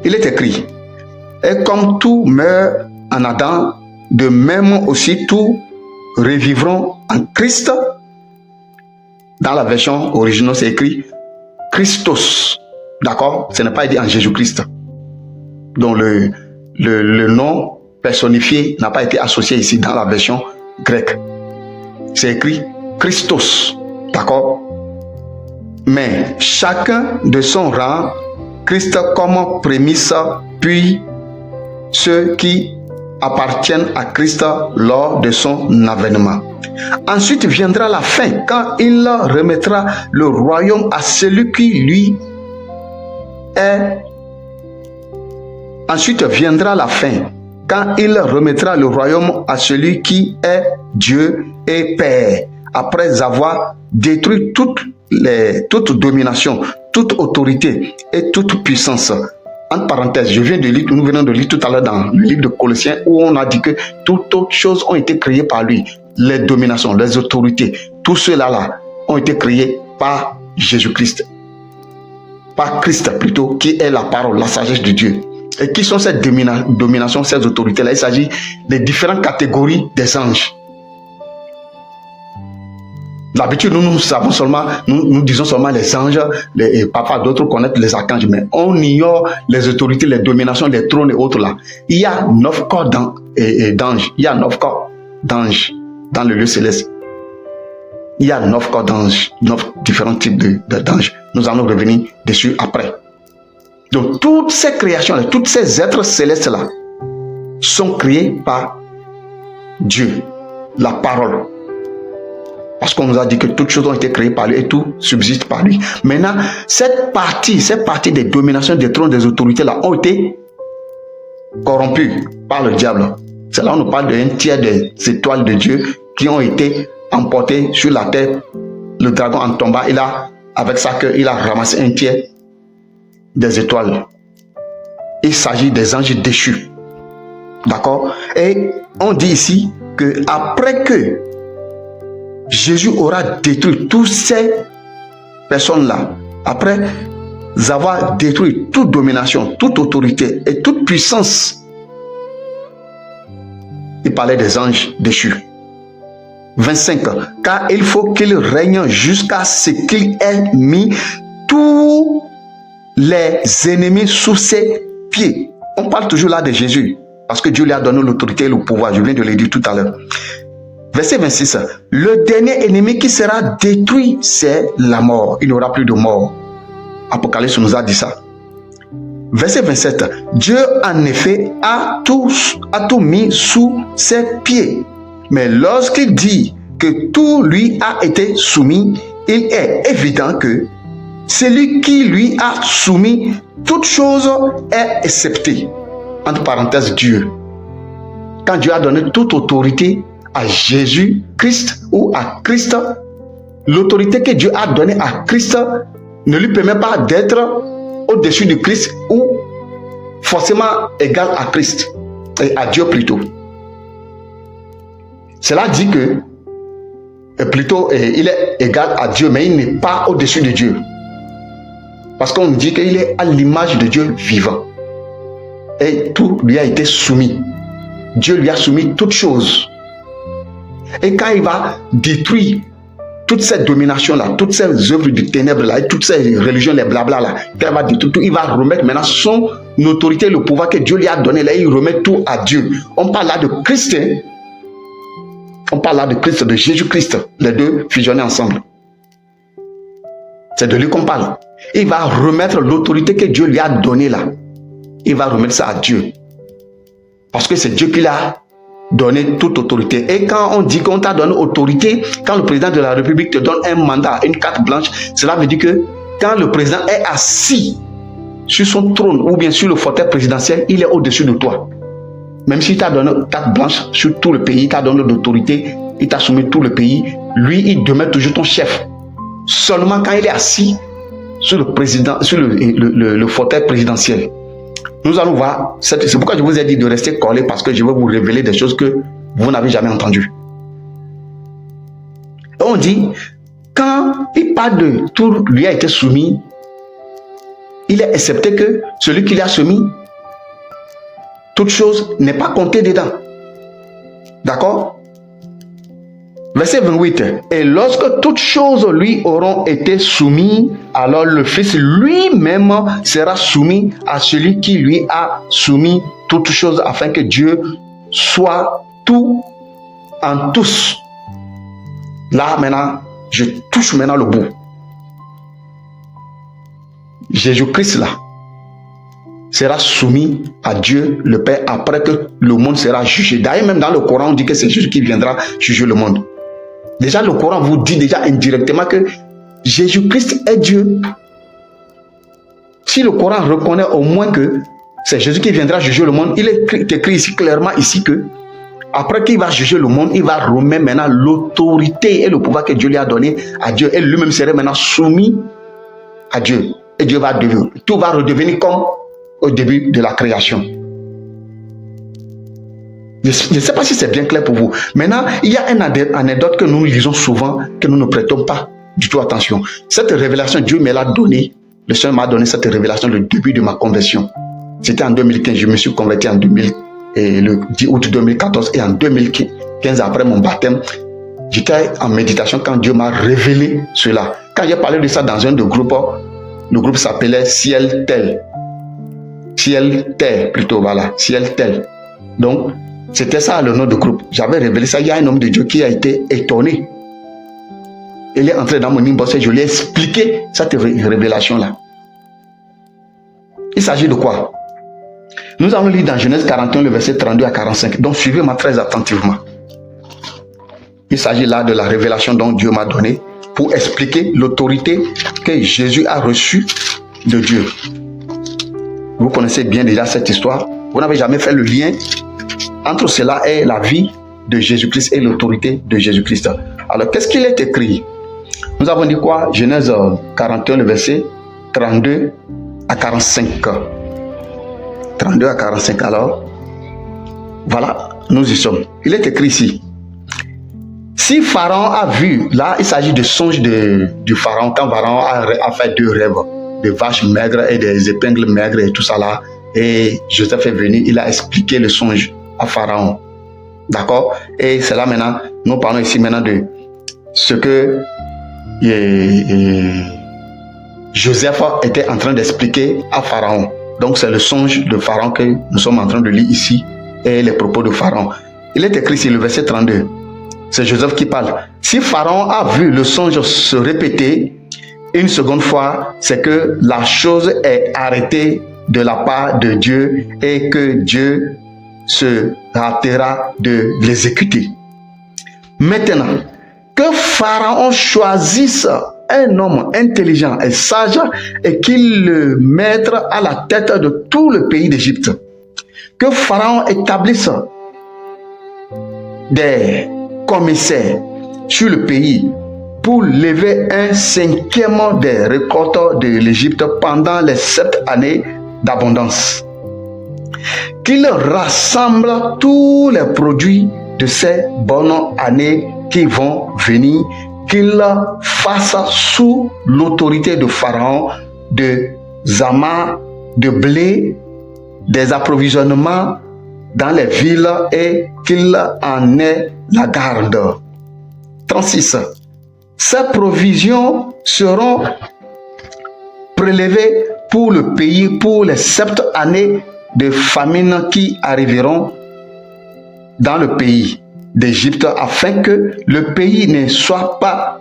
[SPEAKER 1] Il est écrit, et comme tout meurt en Adam, de même aussi tout revivront en Christ. Dans la version originale, c'est écrit Christos. D'accord? Ce n'est pas dit en Jésus-Christ. Donc le nom personnifié n'a pas été associé ici dans la version grecque. C'est écrit Christos. D'accord? Mais chacun de son rang, Christ comme prémisse, puis ceux qui appartiennent à Christ lors de son avènement. Ensuite viendra la fin, quand il remettra le royaume à celui qui lui est. Ensuite viendra la fin, quand il remettra le royaume à celui qui est Dieu et Père, après avoir détruit toute domination, toute autorité et toute puissance. Entre parenthèses, nous venons de lire tout à l'heure dans le livre de Colossiens où on a dit que toutes autres choses ont été créées par lui. Les dominations, les autorités, tout cela ont été créés par Jésus-Christ. Par Christ plutôt, qui est la parole, la sagesse de Dieu. Et qui sont ces dominations, ces autorités-là? Il s'agit des différentes catégories des anges. D'habitude, nous savons seulement, nous disons seulement les anges, et parfois d'autres connaissent les archanges, mais on ignore les autorités, les dominations, les trônes et autres là. Il y a 9 corps d'anges. Il y a 9 corps d'anges dans le lieu céleste. Il y a 9 corps d'anges, 9 différents types d'anges. Nous allons revenir dessus après. Donc, toutes ces créations-là, tous ces êtres célestes-là sont créés par Dieu, la parole. Parce qu'on nous a dit que toutes choses ont été créées par lui et tout subsiste par lui. Maintenant, cette partie des dominations, des trônes, des autorités là ont été corrompues par le diable. C'est là où on nous parle d'un tiers des étoiles de Dieu qui ont été emportées sur la terre. Le dragon en tomba, avec sa queue, il a ramassé un tiers des étoiles. Il s'agit des anges déchus. D'accord? Et on dit ici que après que Jésus aura détruit toutes ces personnes-là, après avoir détruit toute domination, toute autorité et toute puissance, il parlait des anges déchus. 25. Car il faut qu'il règne jusqu'à ce qu'il ait mis tous les ennemis sous ses pieds. On parle toujours là de Jésus, parce que Dieu lui a donné l'autorité et le pouvoir. Je viens de le dire tout à l'heure. Verset 26. Le dernier ennemi qui sera détruit, c'est la mort. Il n'y aura plus de mort. Apocalypse nous a dit ça. Verset 27. Dieu, en effet, a tout mis sous ses pieds. Mais lorsqu'il dit que tout lui a été soumis, il est évident que celui qui lui a soumis toute chose est accepté. Entre parenthèses, Dieu. Quand Dieu a donné toute autorité à Jésus-Christ ou à Christ, l'autorité que Dieu a donnée à Christ ne lui permet pas d'être au-dessus de Christ ou forcément égal à Christ, et à Dieu plutôt. Cela dit que plutôt il est égal à Dieu, mais il n'est pas au-dessus de Dieu. Parce qu'on dit qu'il est à l'image de Dieu vivant. Et tout lui a été soumis. Dieu lui a soumis toutes choses. Et quand il va détruire toute cette domination-là, toutes ces œuvres de ténèbres-là, et toutes ces religions, les blabla-là, quand il va détruire tout, il va remettre maintenant son autorité, le pouvoir que Dieu lui a donné, là, il remet tout à Dieu. On parle là de Christ, hein? On parle là de Christ, de Jésus-Christ, les deux fusionnés ensemble. C'est de lui qu'on parle. Il va remettre l'autorité que Dieu lui a donnée là. Il va remettre ça à Dieu. Parce que c'est Dieu qui l'a donné toute autorité. Et quand on dit qu'on t'a donné autorité, quand le président de la République te donne un mandat, une carte blanche, cela veut dire que quand le président est assis sur son trône ou bien sur le fauteuil présidentiel, il est au-dessus de toi. Même s'il t'a donné une carte blanche sur tout le pays, il t'a donné l'autorité, il t'a soumis tout le pays, lui, il demeure toujours ton chef. Seulement quand il est assis sur le fauteuil présidentiel. Nous allons voir, c'est pourquoi je vous ai dit de rester collé, parce que je vais vous révéler des choses que vous n'avez jamais entendues. Et on dit, quand il parle de tout lui a été soumis, il est accepté que celui qui l'a soumis, toute chose n'est pas comptée dedans. D'accord? Verset 28. Et lorsque toutes choses lui auront été soumises, alors le Fils lui-même sera soumis à celui qui lui a soumis toutes choses, afin que Dieu soit tout en tous. Là maintenant, je touche maintenant le bout. Jésus-Christ là sera soumis à Dieu le Père après que le monde sera jugé. D'ailleurs, même dans le Coran, on dit que c'est Jésus qui viendra juger le monde. Déjà, le Coran vous dit déjà indirectement que Jésus-Christ est Dieu. Si le Coran reconnaît au moins que c'est Jésus qui viendra juger le monde, il est écrit ici clairement ici que après qu'il va juger le monde, il va remettre maintenant l'autorité et le pouvoir que Dieu lui a donné à Dieu. Et lui-même serait maintenant soumis à Dieu. Et Dieu va devenir, tout va redevenir comme au début de la création. Je ne sais pas si c'est bien clair pour vous. Maintenant, il y a une anecdote que nous lisons souvent, que nous ne prêtons pas du tout attention. Cette révélation, Dieu me l'a donnée. Le Seigneur m'a donné cette révélation le début de ma conversion. C'était en 2015. Je me suis converti le 10 août 2014 et en 2015, après mon baptême, J'étais en méditation quand Dieu m'a révélé cela. Quand j'ai parlé de ça dans un de groupes, le groupe s'appelait Ciel Tel. Ciel Terre plutôt, voilà. Ciel Tel. Donc, c'était ça le nom du groupe. J'avais révélé ça. Il y a un homme de Dieu qui a été étonné. Il est entré dans mon inbox et je lui ai expliqué cette révélation-là. Il s'agit de quoi? Nous allons lire dans Genèse 41, le verset 32 à 45. Donc, suivez-moi très attentivement. Il s'agit là de la révélation dont Dieu m'a donnée pour expliquer l'autorité que Jésus a reçue de Dieu. Vous connaissez bien déjà cette histoire. Vous n'avez jamais fait le lien entre cela et la vie de Jésus-Christ et l'autorité de Jésus-Christ. Alors, qu'est-ce qu'il est écrit? Nous avons dit quoi? Genèse 41, le verset 32 à 45. 32 à 45. Alors, voilà, nous y sommes. Il est écrit ici. Si Pharaon a vu, là, il s'agit de songe du Pharaon, quand Pharaon a fait 2 rêves, de vaches maigres et des épingles maigres et tout ça là. Et Joseph est venu, il a expliqué le songe à Pharaon. D'accord? Et c'est là maintenant, nous parlons ici maintenant de ce que Joseph était en train d'expliquer à Pharaon. Donc c'est le songe de Pharaon que nous sommes en train de lire ici et les propos de Pharaon. Il est écrit ici le verset 32. C'est Joseph qui parle. Si Pharaon a vu le songe se répéter une seconde fois, c'est que la chose est arrêtée de la part de Dieu et que Dieu se hâtera de l'exécuter. Maintenant, que Pharaon choisisse un homme intelligent et sage et qu'il le mette à la tête de tout le pays d'Égypte. Que Pharaon établisse des commissaires sur le pays pour lever un 5e des récoltes de l'Égypte pendant les 7 années d'abondance. Qu'il rassemble tous les produits de ces bonnes années qui vont venir, qu'il fasse sous l'autorité de Pharaon de amas de blé, des approvisionnements dans les villes et qu'il en ait la garde. 36. Ces provisions seront prélevées pour le pays pour les 7 années de famine qui arriveront dans le pays d'Égypte afin que le pays ne soit pas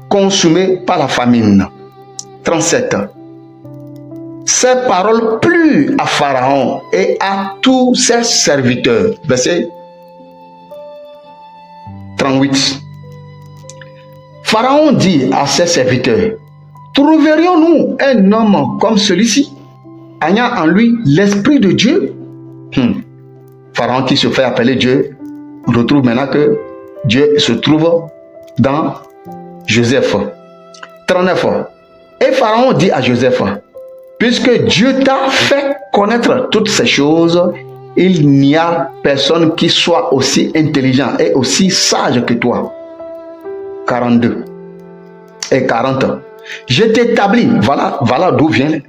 [SPEAKER 1] consumé par la famine. 37. Ces paroles plurent à Pharaon et à tous ses serviteurs. Verset 38. Pharaon dit à ses serviteurs, trouverions-nous un homme comme celui-ci, ayant en lui l'Esprit de Dieu? Pharaon qui se fait appeler Dieu, retrouve maintenant que Dieu se trouve dans Joseph. 39. Et Pharaon dit à Joseph, puisque Dieu t'a fait connaître toutes ces choses, il n'y a personne qui soit aussi intelligent et aussi sage que toi. 42 et 40. Je t'établis, voilà d'où vient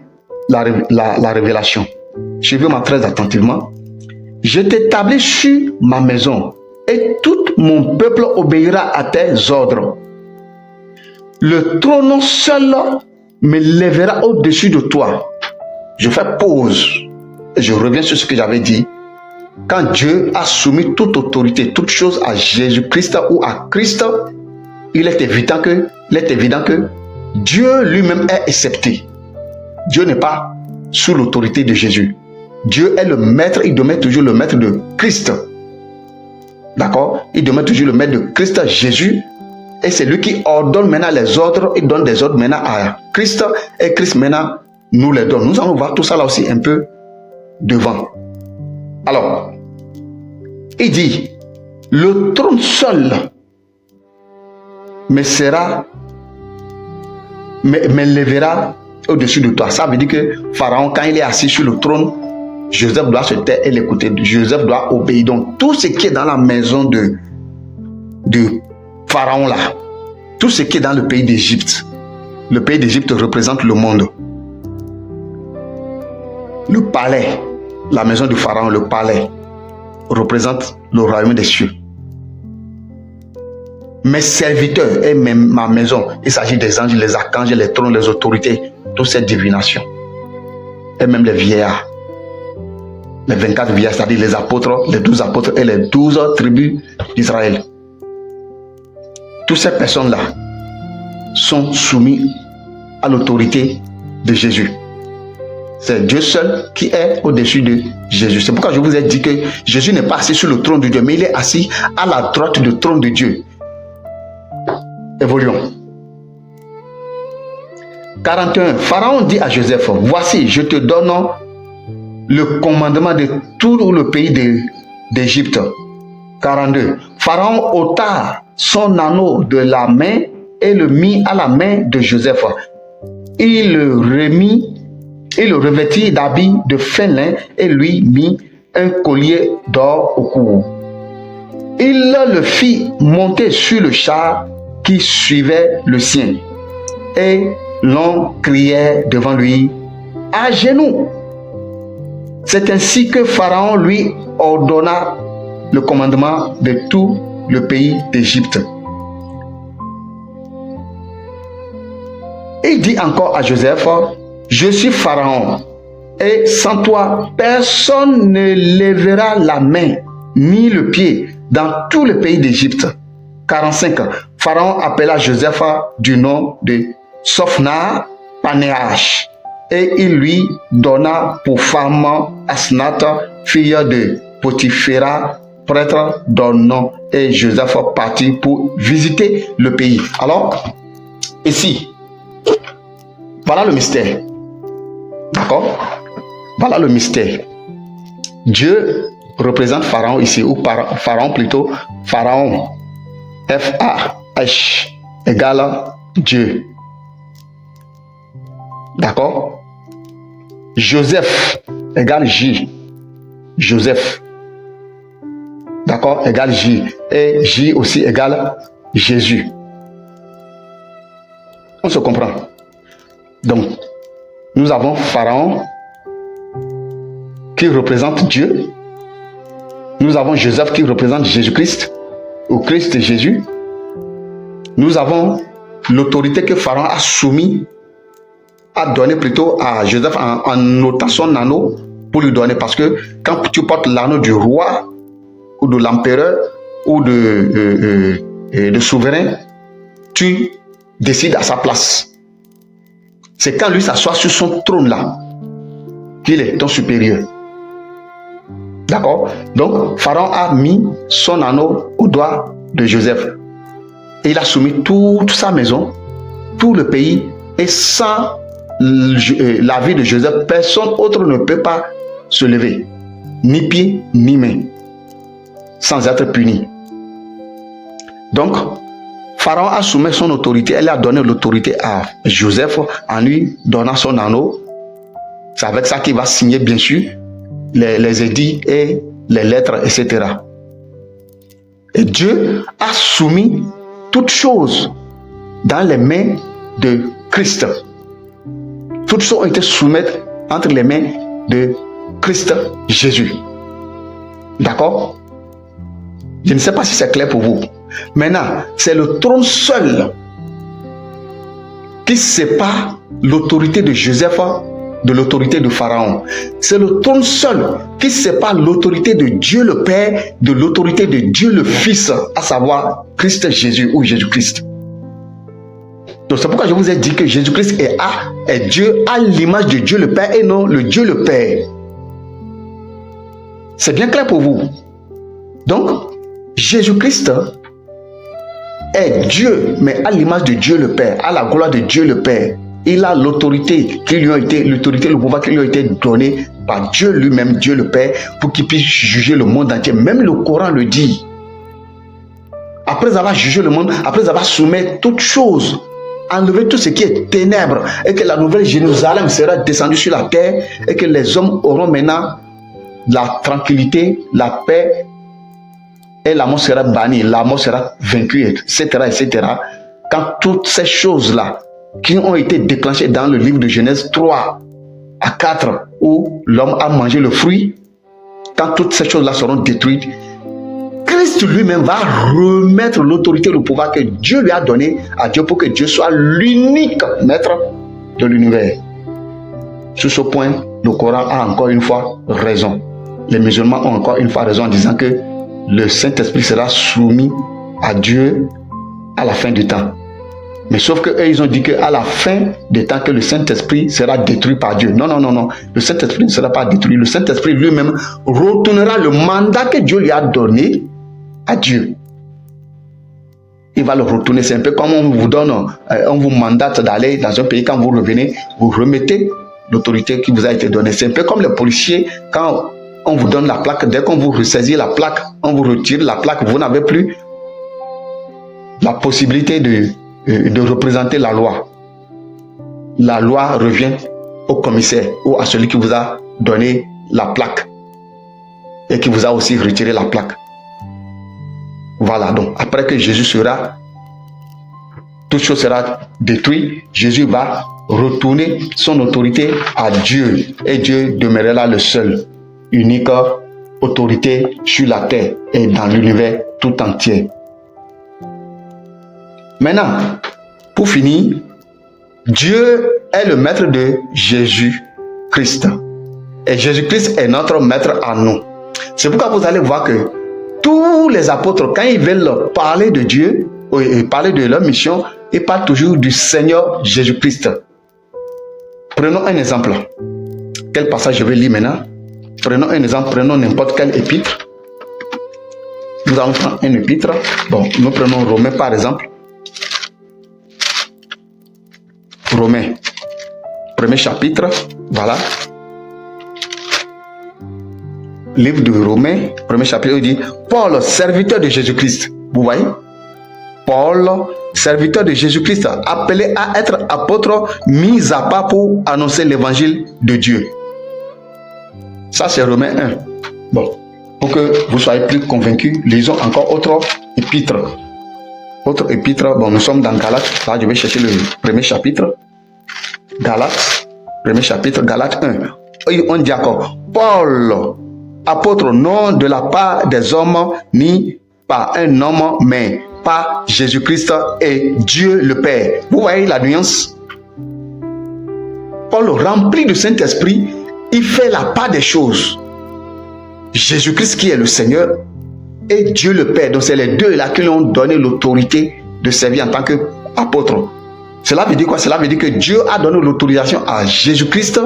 [SPEAKER 1] la révélation. Suivez-moi très attentivement. Je t'établis sur ma maison et tout mon peuple obéira à tes ordres. Le trône seul me lèvera au-dessus de toi. Je fais pause et je reviens sur ce que j'avais dit. Quand Dieu a soumis toute autorité, toute chose à Jésus-Christ ou à Christ, il est évident que Dieu lui-même est excepté. Dieu n'est pas sous l'autorité de Jésus. Dieu est le maître, il demeure toujours le maître de Christ. D'accord? Il demeure toujours le maître de Christ Jésus. Et c'est lui qui ordonne maintenant les ordres. Il donne des ordres maintenant à Christ. Et Christ maintenant nous les donne. Nous allons voir tout ça là aussi un peu devant. Alors, il dit, le trône seul me lèvera au-dessus de toi. Ça veut dire que Pharaon, quand il est assis sur le trône, Joseph doit se taire et l'écouter. Joseph doit obéir. Donc, tout ce qui est dans la maison de Pharaon là, tout ce qui est dans le pays d'Égypte, le pays d'Égypte représente le monde. Le palais, la maison de Pharaon, le palais, représente le royaume des cieux. mes serviteurs et ma maison. Il s'agit des anges, les archanges, les trônes, les autorités, toutes ces divinations. Et même les vieillards. Les 24 vieillards, c'est-à-dire les apôtres, les 12 apôtres et les 12 tribus d'Israël. Toutes ces personnes-là sont soumises à l'autorité de Jésus. C'est Dieu seul qui est au-dessus de Jésus. C'est pourquoi je vous ai dit que Jésus n'est pas assis sur le trône de Dieu, mais il est assis à la droite du trône de Dieu. Évoluons. 41. Pharaon dit à Joseph, voici, je te donne le commandement de tout le pays d'Égypte. 42. Pharaon ôta son anneau de la main et le mit à la main de Joseph. Il le revêtit d'habits de fin lin et lui mit un collier d'or au cou. Il le fit monter sur le char qui suivait le sien. Et l'on criait devant lui, à genoux. C'est ainsi que Pharaon lui ordonna le commandement de tout le pays d'Égypte. Il dit encore à Joseph, je suis Pharaon, et sans toi, personne ne lèvera la main ni le pied dans tout le pays d'Égypte. 45. Pharaon appela Joseph du nom de Sophna Panéach, et il lui donna pour femme Asnath, fille de Potiphéra, prêtre d'Ornon, et Joseph partit pour visiter le pays. Alors, ici, voilà le mystère. D'accord? Voilà le mystère. Dieu représente Pharaon ici, ou Pharaon plutôt, Pharaon, F-A-H, égale Dieu. D'accord? Joseph égale J. Joseph. D'accord? Égale J. Et J aussi égale Jésus. On se comprend. Donc, nous avons Pharaon qui représente Dieu. Nous avons Joseph qui représente Jésus-Christ, ou Christ et Jésus. Nous avons l'autorité que Pharaon a soumise, a donné plutôt à Joseph en ôtant son anneau pour lui donner. Parce que quand tu portes l'anneau du roi, ou de l'empereur, ou de souverain, tu décides à sa place. C'est quand lui s'assoit sur son trône là qu'il est ton supérieur. D'accord? Donc, Pharaon a mis son anneau au doigt de Joseph. Et il a soumis toute sa maison, tout le pays, et sans l'avis de Joseph, personne autre ne peut pas se lever, ni pied, ni main, sans être puni. Donc, Pharaon a soumis son autorité, elle a donné l'autorité à Joseph en lui donnant son anneau. C'est avec ça qu'il va signer, bien sûr, les édits et les lettres, etc. Et Dieu a soumis toutes choses dans les mains de Christ. Toutes choses ont été soumises entre les mains de Christ Jésus. D'accord? Je ne sais pas si c'est clair pour vous. Maintenant, c'est le trône seul qui sépare l'autorité de Joseph de l'autorité de Pharaon. C'est le trône seul qui sépare l'autorité de Dieu le Père de l'autorité de Dieu le Fils, à savoir Christ Jésus ou Jésus-Christ. Donc c'est pourquoi je vous ai dit que Jésus-Christ est Dieu à l'image de Dieu le Père et non le Dieu le Père. C'est bien clair pour vous. Donc, Jésus-Christ est Dieu, mais à l'image de Dieu le Père, à la gloire de Dieu le Père. Il a l'autorité qui lui a été, le pouvoir qui lui a été donné par Dieu lui-même, Dieu le Père, pour qu'il puisse juger le monde entier. Même le Coran le dit. Après avoir jugé le monde, après avoir soumis toutes choses, enlevé tout ce qui est ténèbres, et que la nouvelle Jérusalem sera descendue sur la terre, et que les hommes auront maintenant la tranquillité, la paix, et la mort sera bannie, la mort sera vaincue, etc., etc. Quand toutes ces choses-là, qui ont été déclenchées dans le livre de Genèse 3 à 4, où l'homme a mangé le fruit, quand toutes ces choses-là seront détruites, Christ lui-même va remettre l'autorité, le pouvoir que Dieu lui a donné à Dieu pour que Dieu soit l'unique maître de l'univers. Sur ce point, le Coran a encore une fois raison. Les musulmans ont encore une fois raison en disant que le Saint-Esprit sera soumis à Dieu à la fin du temps. Mais sauf qu'eux, ils ont dit qu'à la fin des temps, que le Saint-Esprit sera détruit par Dieu. Non, non, non, non. Le Saint-Esprit ne sera pas détruit. Le Saint-Esprit lui-même retournera le mandat que Dieu lui a donné à Dieu. Il va le retourner. C'est un peu comme on vous donne, on vous mandate d'aller dans un pays. Quand vous revenez, vous remettez l'autorité qui vous a été donnée. C'est un peu comme les policiers, quand on vous donne la plaque, dès qu'on vous ressaisit la plaque, on vous retire la plaque, vous n'avez plus la possibilité de représenter la loi. La loi revient au commissaire ou à celui qui vous a donné la plaque et qui vous a aussi retiré la plaque. Voilà, donc après que Jésus sera, toute chose sera détruite, Jésus va retourner son autorité à Dieu et Dieu demeurera le seul, unique autorité sur la terre et dans l'univers tout entier. Maintenant, pour finir, Dieu est le maître de Jésus-Christ. Et Jésus-Christ est notre maître à nous. C'est pourquoi vous allez voir que tous les apôtres, quand ils veulent parler de Dieu, et parler de leur mission, ils parlent toujours du Seigneur Jésus-Christ. Prenons un exemple. Quel passage je vais lire maintenant? Prenons un exemple, prenons n'importe quel épître. Nous allons prendre un épître. Bon, nous prenons Romains par exemple. Romains, premier chapitre, voilà. Livre de Romains, premier chapitre, il dit Paul, serviteur de Jésus-Christ. Vous voyez? Paul, serviteur de Jésus-Christ, appelé à être apôtre, mis à part pour annoncer l'évangile de Dieu. Ça, c'est Romains 1. Bon, pour que vous soyez plus convaincus, lisons encore autre épître. Autre épître, bon, nous sommes dans Galates. Là, je vais chercher le premier chapitre. Galates, premier chapitre, Galates 1. On dit encore, Paul, apôtre, non de la part des hommes, ni par un homme, mais par Jésus-Christ et Dieu le Père. Vous voyez la nuance? Paul, rempli du Saint-Esprit, il fait la part des choses. Jésus-Christ qui est le Seigneur et Dieu le Père. Donc c'est les deux là qui lui ont donné l'autorité de servir en tant qu'apôtre. Cela veut dire quoi? Cela veut dire que Dieu a donné l'autorisation à Jésus-Christ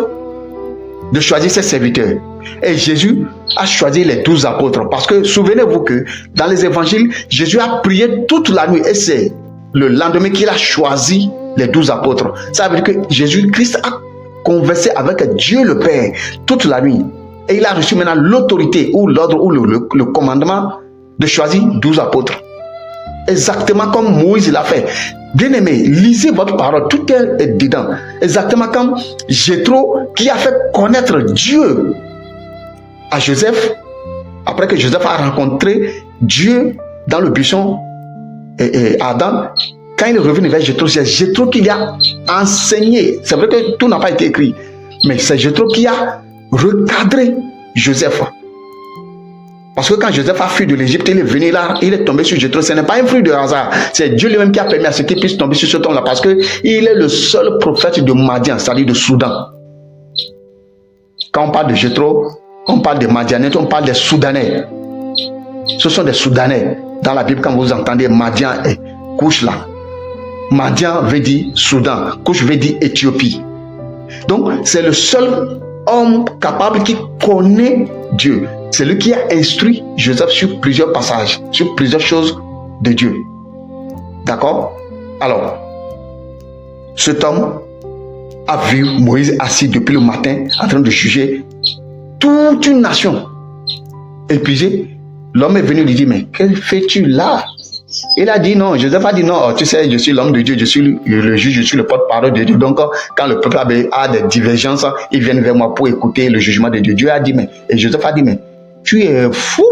[SPEAKER 1] de choisir ses serviteurs. Et Jésus a choisi les 12 apôtres. Parce que souvenez-vous que dans les évangiles, Jésus a prié toute la nuit. Et c'est le lendemain qu'il a choisi les 12 apôtres. Ça veut dire que Jésus-Christ a conversé avec Dieu le Père toute la nuit. Et il a reçu maintenant l'autorité ou l'ordre ou le commandement de choisir 12 apôtres. Exactement comme Moïse l'a fait. Bien-aimé, lisez votre parole, tout est dedans. Exactement comme Jéthro qui a fait connaître Dieu à Joseph, après que Joseph a rencontré Dieu dans le buisson et Adam, quand il est revenu vers Jéthro, c'est Jéthro qui lui a enseigné. C'est vrai que tout n'a pas été écrit, mais c'est Jéthro qui a recadré Joseph. Parce que quand Joseph a fui de l'Égypte, il est venu là, il est tombé sur Jéthro. Ce n'est pas un fruit de hasard. C'est Dieu lui-même qui a permis à ce qu'il puisse tomber sur ce homme-là. Parce qu'il est le seul prophète de Madian, c'est-à-dire de Soudan. Quand on parle de Jéthro, on parle des Madianites, on parle des Soudanais. Ce sont des Soudanais. Dans la Bible, quand vous entendez Madian et Couche là, Madian veut dire Soudan, Couche veut dire Éthiopie. Donc, c'est le seul homme capable qui connaît Dieu. C'est lui qui a instruit Joseph sur plusieurs passages, sur plusieurs choses de Dieu. D'accord? Alors, cet homme a vu Moïse assis depuis le matin en train de juger toute une nation. Épuisé, l'homme est venu lui dire, mais que fais-tu là? Il a dit non, Joseph a dit non, tu sais, je suis l'homme de Dieu, je suis le juge, je suis le porte-parole de Dieu. Donc, quand le peuple a des divergences, ils viennent vers moi pour écouter le jugement de Dieu. Dieu a dit, mais, et Joseph a dit, mais, tu es fou.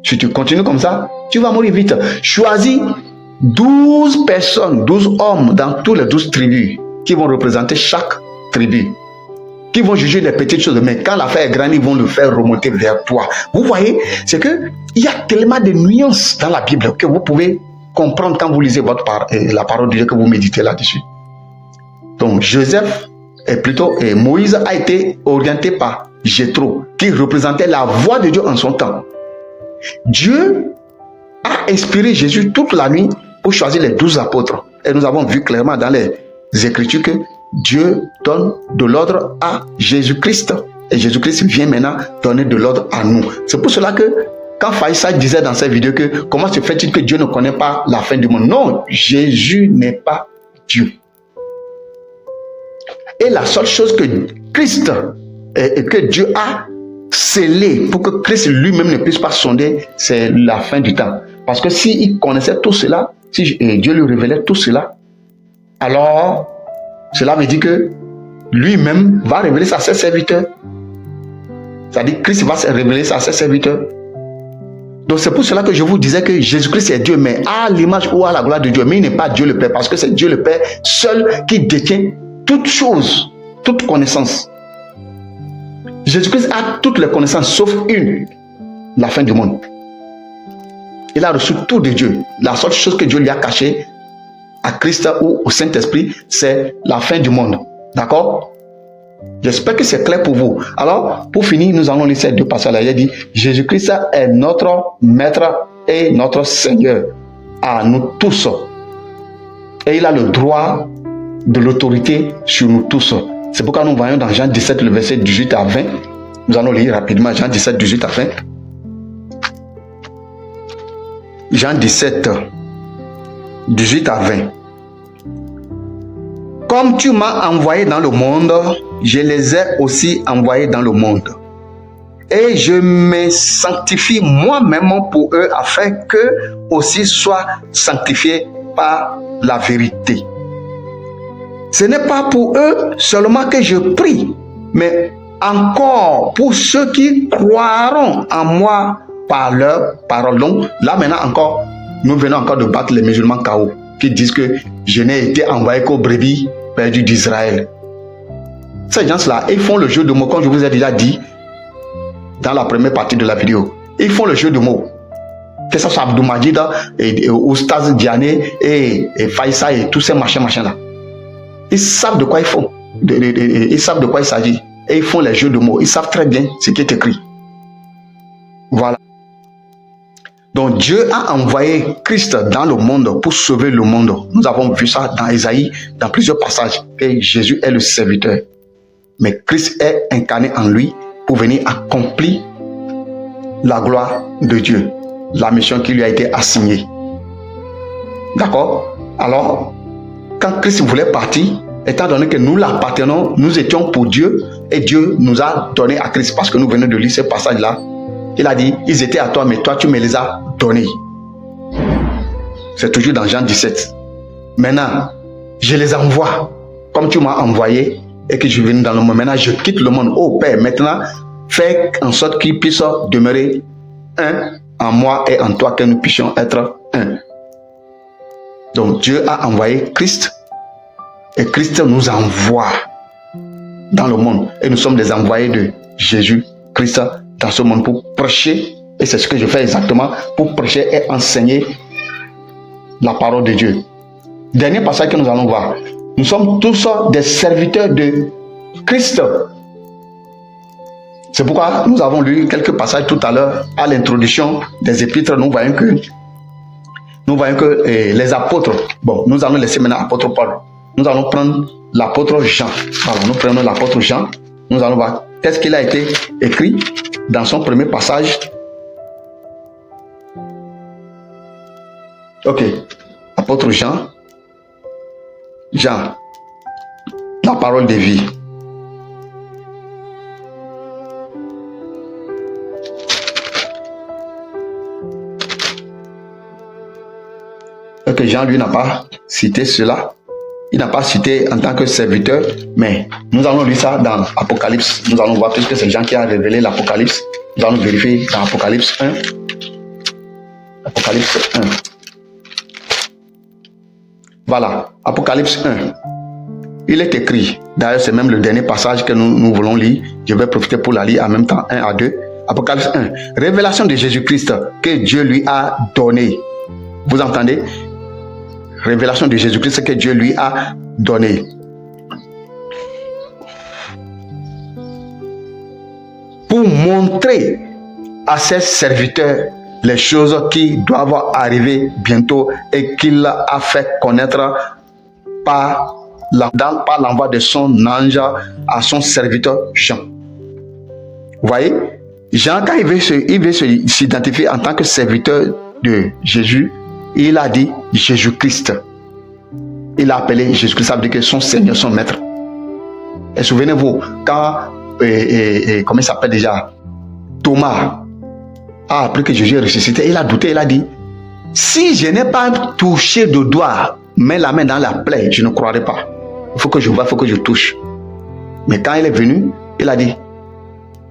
[SPEAKER 1] Si tu continues comme ça, tu vas mourir vite. Choisis 12 personnes, 12 hommes dans tous les 12 tribus qui vont représenter chaque tribu. qui vont juger les petites choses, mais quand l'affaire est grande, ils vont le faire remonter vers toi. Vous voyez, c'est que il y a tellement de nuances dans la Bible que vous pouvez comprendre quand vous lisez la parole de Dieu, que vous méditez là-dessus. Donc, Moïse a été orienté par Jéthro, qui représentait la voix de Dieu en son temps. Dieu a inspiré Jésus toute la nuit pour choisir les 12 apôtres. Et nous avons vu clairement dans les Écritures que Dieu donne de l'ordre à Jésus-Christ. Et Jésus-Christ vient maintenant donner de l'ordre à nous. C'est pour cela que quand Faïssa disait dans cette vidéo que comment se fait-il que Dieu ne connaît pas la fin du monde? Non, Jésus n'est pas Dieu. Et la seule chose que Christ et que Dieu a scellé pour que Christ lui-même ne puisse pas sonder, c'est la fin du temps. Parce que s'il connaissait tout cela, si Dieu lui révélait tout cela, alors cela veut dire que lui-même va révéler ça à ses serviteurs. C'est-à-dire que Christ va se révéler ça à ses serviteurs. Donc c'est pour cela que je vous disais que Jésus-Christ est Dieu, mais à l'image ou à la gloire de Dieu. Mais il n'est pas Dieu le Père, parce que c'est Dieu le Père seul qui détient toute chose, toute connaissance. Jésus-Christ a toutes les connaissances, sauf une, la fin du monde. Il a reçu tout de Dieu. La seule chose que Dieu lui a cachée à Christ ou au Saint-Esprit, c'est la fin du monde. D'accord? J'espère que c'est clair pour vous. Alors, pour finir, nous allons lire ces deux passages-là. Il a dit, Jésus-Christ est notre Maître et notre Seigneur à nous tous. Et il a le droit de l'autorité sur nous tous. C'est pourquoi nous voyons dans Jean 17, le verset 18 à 20. Nous allons lire rapidement Jean 17, 18 à 20. Jean 17, 18 à 20. Comme tu m'as envoyé dans le monde, je les ai aussi envoyés dans le monde. Et je me sanctifie moi-même pour eux afin qu'eux aussi soient sanctifiés par la vérité. Ce n'est pas pour eux seulement que je prie, mais encore pour ceux qui croiront en moi par leur parole. Donc là maintenant encore, nous venons encore de battre les musulmans KO qui disent que je n'ai été envoyé qu'aux brebis perdues d'Israël. Ces gens-là, ils font le jeu de mots, comme je vous ai déjà dit dans la première partie de la vidéo. Ils font le jeu de mots. Que ce soit Abdou Majid, Oustaz Diané et Faïssa et tous ces machins-là. Ils savent de quoi ils font. Ils savent de quoi il s'agit. Et ils font les jeux de mots. Ils savent très bien ce qui est écrit. Voilà. Donc Dieu a envoyé Christ dans le monde pour sauver le monde. Nous avons vu ça dans Ésaïe, dans plusieurs passages, que Jésus est le serviteur. Mais Christ est incarné en lui pour venir accomplir la gloire de Dieu, la mission qui lui a été assignée. D'accord? Alors, quand Christ voulait partir, étant donné que nous l'appartenons, nous étions pour Dieu et Dieu nous a donné à Christ, parce que nous venons de lire ce passage-là. Il a dit, ils étaient à toi, mais toi tu me les as donnés. C'est toujours dans Jean 17. Maintenant, je les envoie comme tu m'as envoyé et que je viens dans le monde. Maintenant, je quitte le monde. Oh Père, maintenant, fais en sorte qu'ils puissent demeurer un en moi et en toi, que nous puissions être un. Donc Dieu a envoyé Christ et Christ nous envoie dans le monde. Et nous sommes des envoyés de Jésus-Christ dans ce monde pour prêcher, et c'est ce que je fais exactement, pour prêcher et enseigner la parole de Dieu. Dernier passage que nous allons voir. Nous sommes tous des serviteurs de Christ. C'est pourquoi nous avons lu quelques passages tout à l'heure à l'introduction des épîtres. Nous voyons que les apôtres, bon, nous allons laisser maintenant l'apôtre Paul. Nous allons prendre l'apôtre Jean. Alors, nous prenons l'apôtre Jean. Nous allons voir qu'est-ce qu'il a été écrit dans son premier passage. Ok. Apôtre Jean. Jean. La parole de vie. Ok, Jean, lui, n'a pas cité cela. Il n'a pas cité en tant que serviteur, mais nous allons lire ça dans Apocalypse. Nous allons voir, puisque c'est Jean qui a révélé l'Apocalypse. Nous allons vérifier dans Apocalypse 1. Apocalypse 1. Voilà, Apocalypse 1. Il est écrit, d'ailleurs c'est même le dernier passage que nous voulons lire, je vais profiter pour la lire en même temps, 1 à 2. Apocalypse 1, révélation de Jésus-Christ que Dieu lui a donné. Vous entendez? Révélation de Jésus-Christ que Dieu lui a donné. Pour montrer à ses serviteurs les choses qui doivent arriver bientôt et qu'il a fait connaître par l'envoi de son ange à son serviteur Jean. Vous voyez, Jean, quand il veut s'identifier en tant que serviteur de Jésus, il a dit Jésus-Christ. Il a appelé Jésus-Christ, ça veut dire que son Seigneur, son Maître. Et souvenez-vous, quand, comment il s'appelle déjà, Thomas a appris que Jésus est ressuscité, il a douté, il a dit, si je n'ai pas touché de doigt, mets la main dans la plaie, je ne croirai pas. Il faut que je vois, il faut que je touche. Mais quand il est venu, il a dit,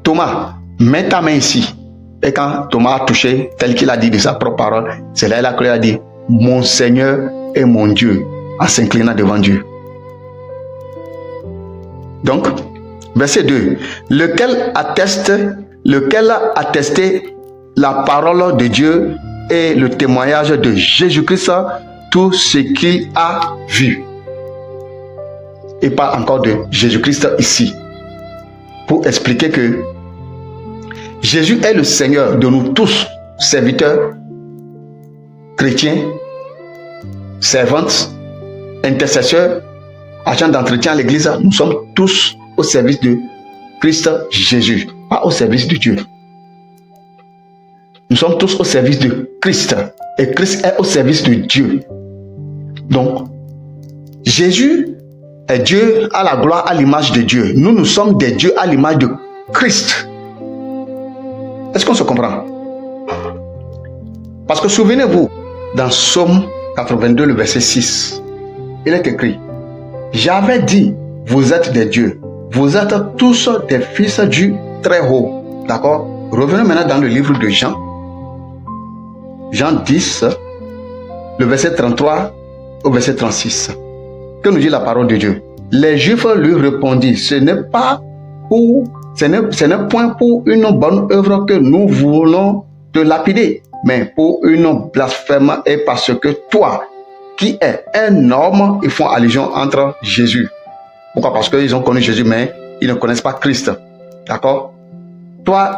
[SPEAKER 1] Thomas, mets ta main ici. Et quand Thomas a touché, tel qu'il a dit de sa propre parole, c'est là qu'il a dit, mon Seigneur et mon Dieu, en s'inclinant devant Dieu. Donc, verset 2, lequel a attesté la parole de Dieu et le témoignage de Jésus-Christ, tout ce qu'il a vu. Et pas encore de Jésus-Christ ici, pour expliquer que Jésus est le Seigneur de nous tous, serviteurs, chrétiens, servantes, intercesseurs, agents d'entretien à l'église. Nous sommes tous au service de Christ Jésus, pas au service de Dieu. Nous sommes tous au service de Christ et Christ est au service de Dieu. Donc, Jésus est Dieu à la gloire, à l'image de Dieu. Nous sommes des dieux à l'image de Christ. Est-ce qu'on se comprend? Parce que souvenez-vous, dans Psaume 82, le verset 6, il est écrit, j'avais dit, vous êtes des dieux, vous êtes tous des fils du Très-Haut. D'accord? Revenons maintenant dans le livre de Jean. Jean 10, le verset 33 au verset 36. Que nous dit la parole de Dieu? Les Juifs lui répondirent, ce n'est point pour une bonne œuvre que nous voulons te lapider, mais pour une blasphème et parce que toi, qui es un homme, ils font allusion entre Jésus. Pourquoi? Parce qu'ils ont connu Jésus, mais ils ne connaissent pas Christ. D'accord? Toi,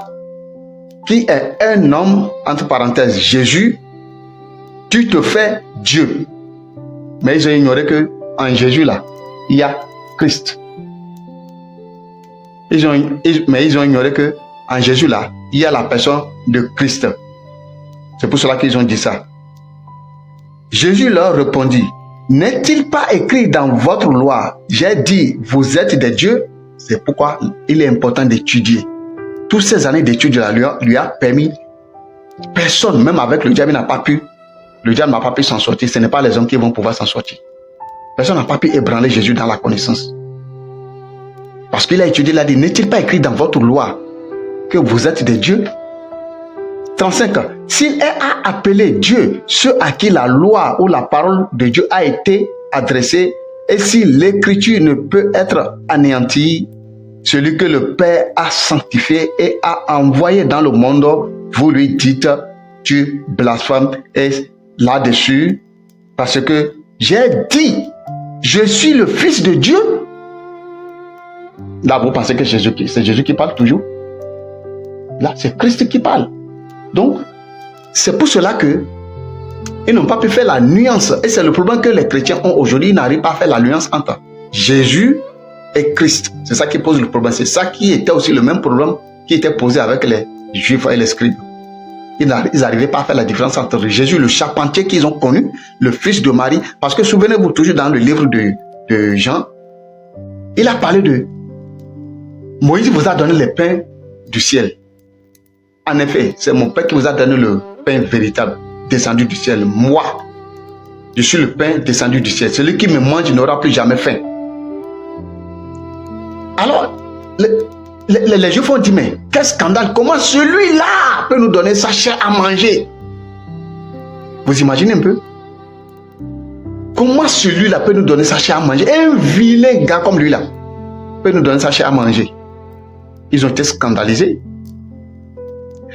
[SPEAKER 1] qui es un homme, entre parenthèses, Jésus, tu te fais Dieu. Mais ils ont ignoré que en Jésus là, il y a Christ. Mais ils ont ignoré que en Jésus là, il y a la personne de Christ. C'est pour cela qu'ils ont dit ça. Jésus leur répondit, n'est-il pas écrit dans votre loi, j'ai dit, vous êtes des dieux? C'est pourquoi il est important d'étudier. Toutes ces années d'études lui a permis, personne, même avec le diable, n'a pas pu s'en sortir. Ce n'est pas les hommes qui vont pouvoir s'en sortir. Personne n'a pas pu ébranler Jésus dans la connaissance. Parce qu'il a étudié, il a dit, n'est-il pas écrit dans votre loi que vous êtes des dieux? 35. S'il a appelé Dieu ceux à qui la loi ou la parole de Dieu a été adressée, et si l'écriture ne peut être anéantie, celui que le Père a sanctifié et a envoyé dans le monde, vous lui dites, tu blasphèmes. Et là-dessus, parce que j'ai dit, je suis le Fils de Dieu. Là, vous pensez que c'est Jésus qui parle toujours? Là, c'est Christ qui parle. Donc, c'est pour cela que ils n'ont pas pu faire la nuance. Et c'est le problème que les chrétiens ont aujourd'hui. Ils n'arrivent pas à faire la nuance entre Jésus et Christ. C'est ça qui pose le problème. C'est ça qui était aussi le même problème qui était posé avec les Juifs et les scribes. Ils n'arrivaient pas à faire la différence entre Jésus, le charpentier qu'ils ont connu, le fils de Marie. Parce que souvenez-vous, toujours dans le livre de Jean, il a parlé de Moïse vous a donné les pains du ciel. En effet, c'est mon Père qui vous a donné le pain véritable, descendu du ciel. Moi, je suis le pain descendu du ciel. Celui qui me mange n'aura plus jamais faim. Alors, les Juifs ont dit, mais quel scandale, comment celui-là peut nous donner sa chair à manger? Vous imaginez un peu? Comment celui-là peut nous donner sa chair à manger? Un vilain gars comme lui-là peut nous donner sa chair à manger. Ils ont été scandalisés.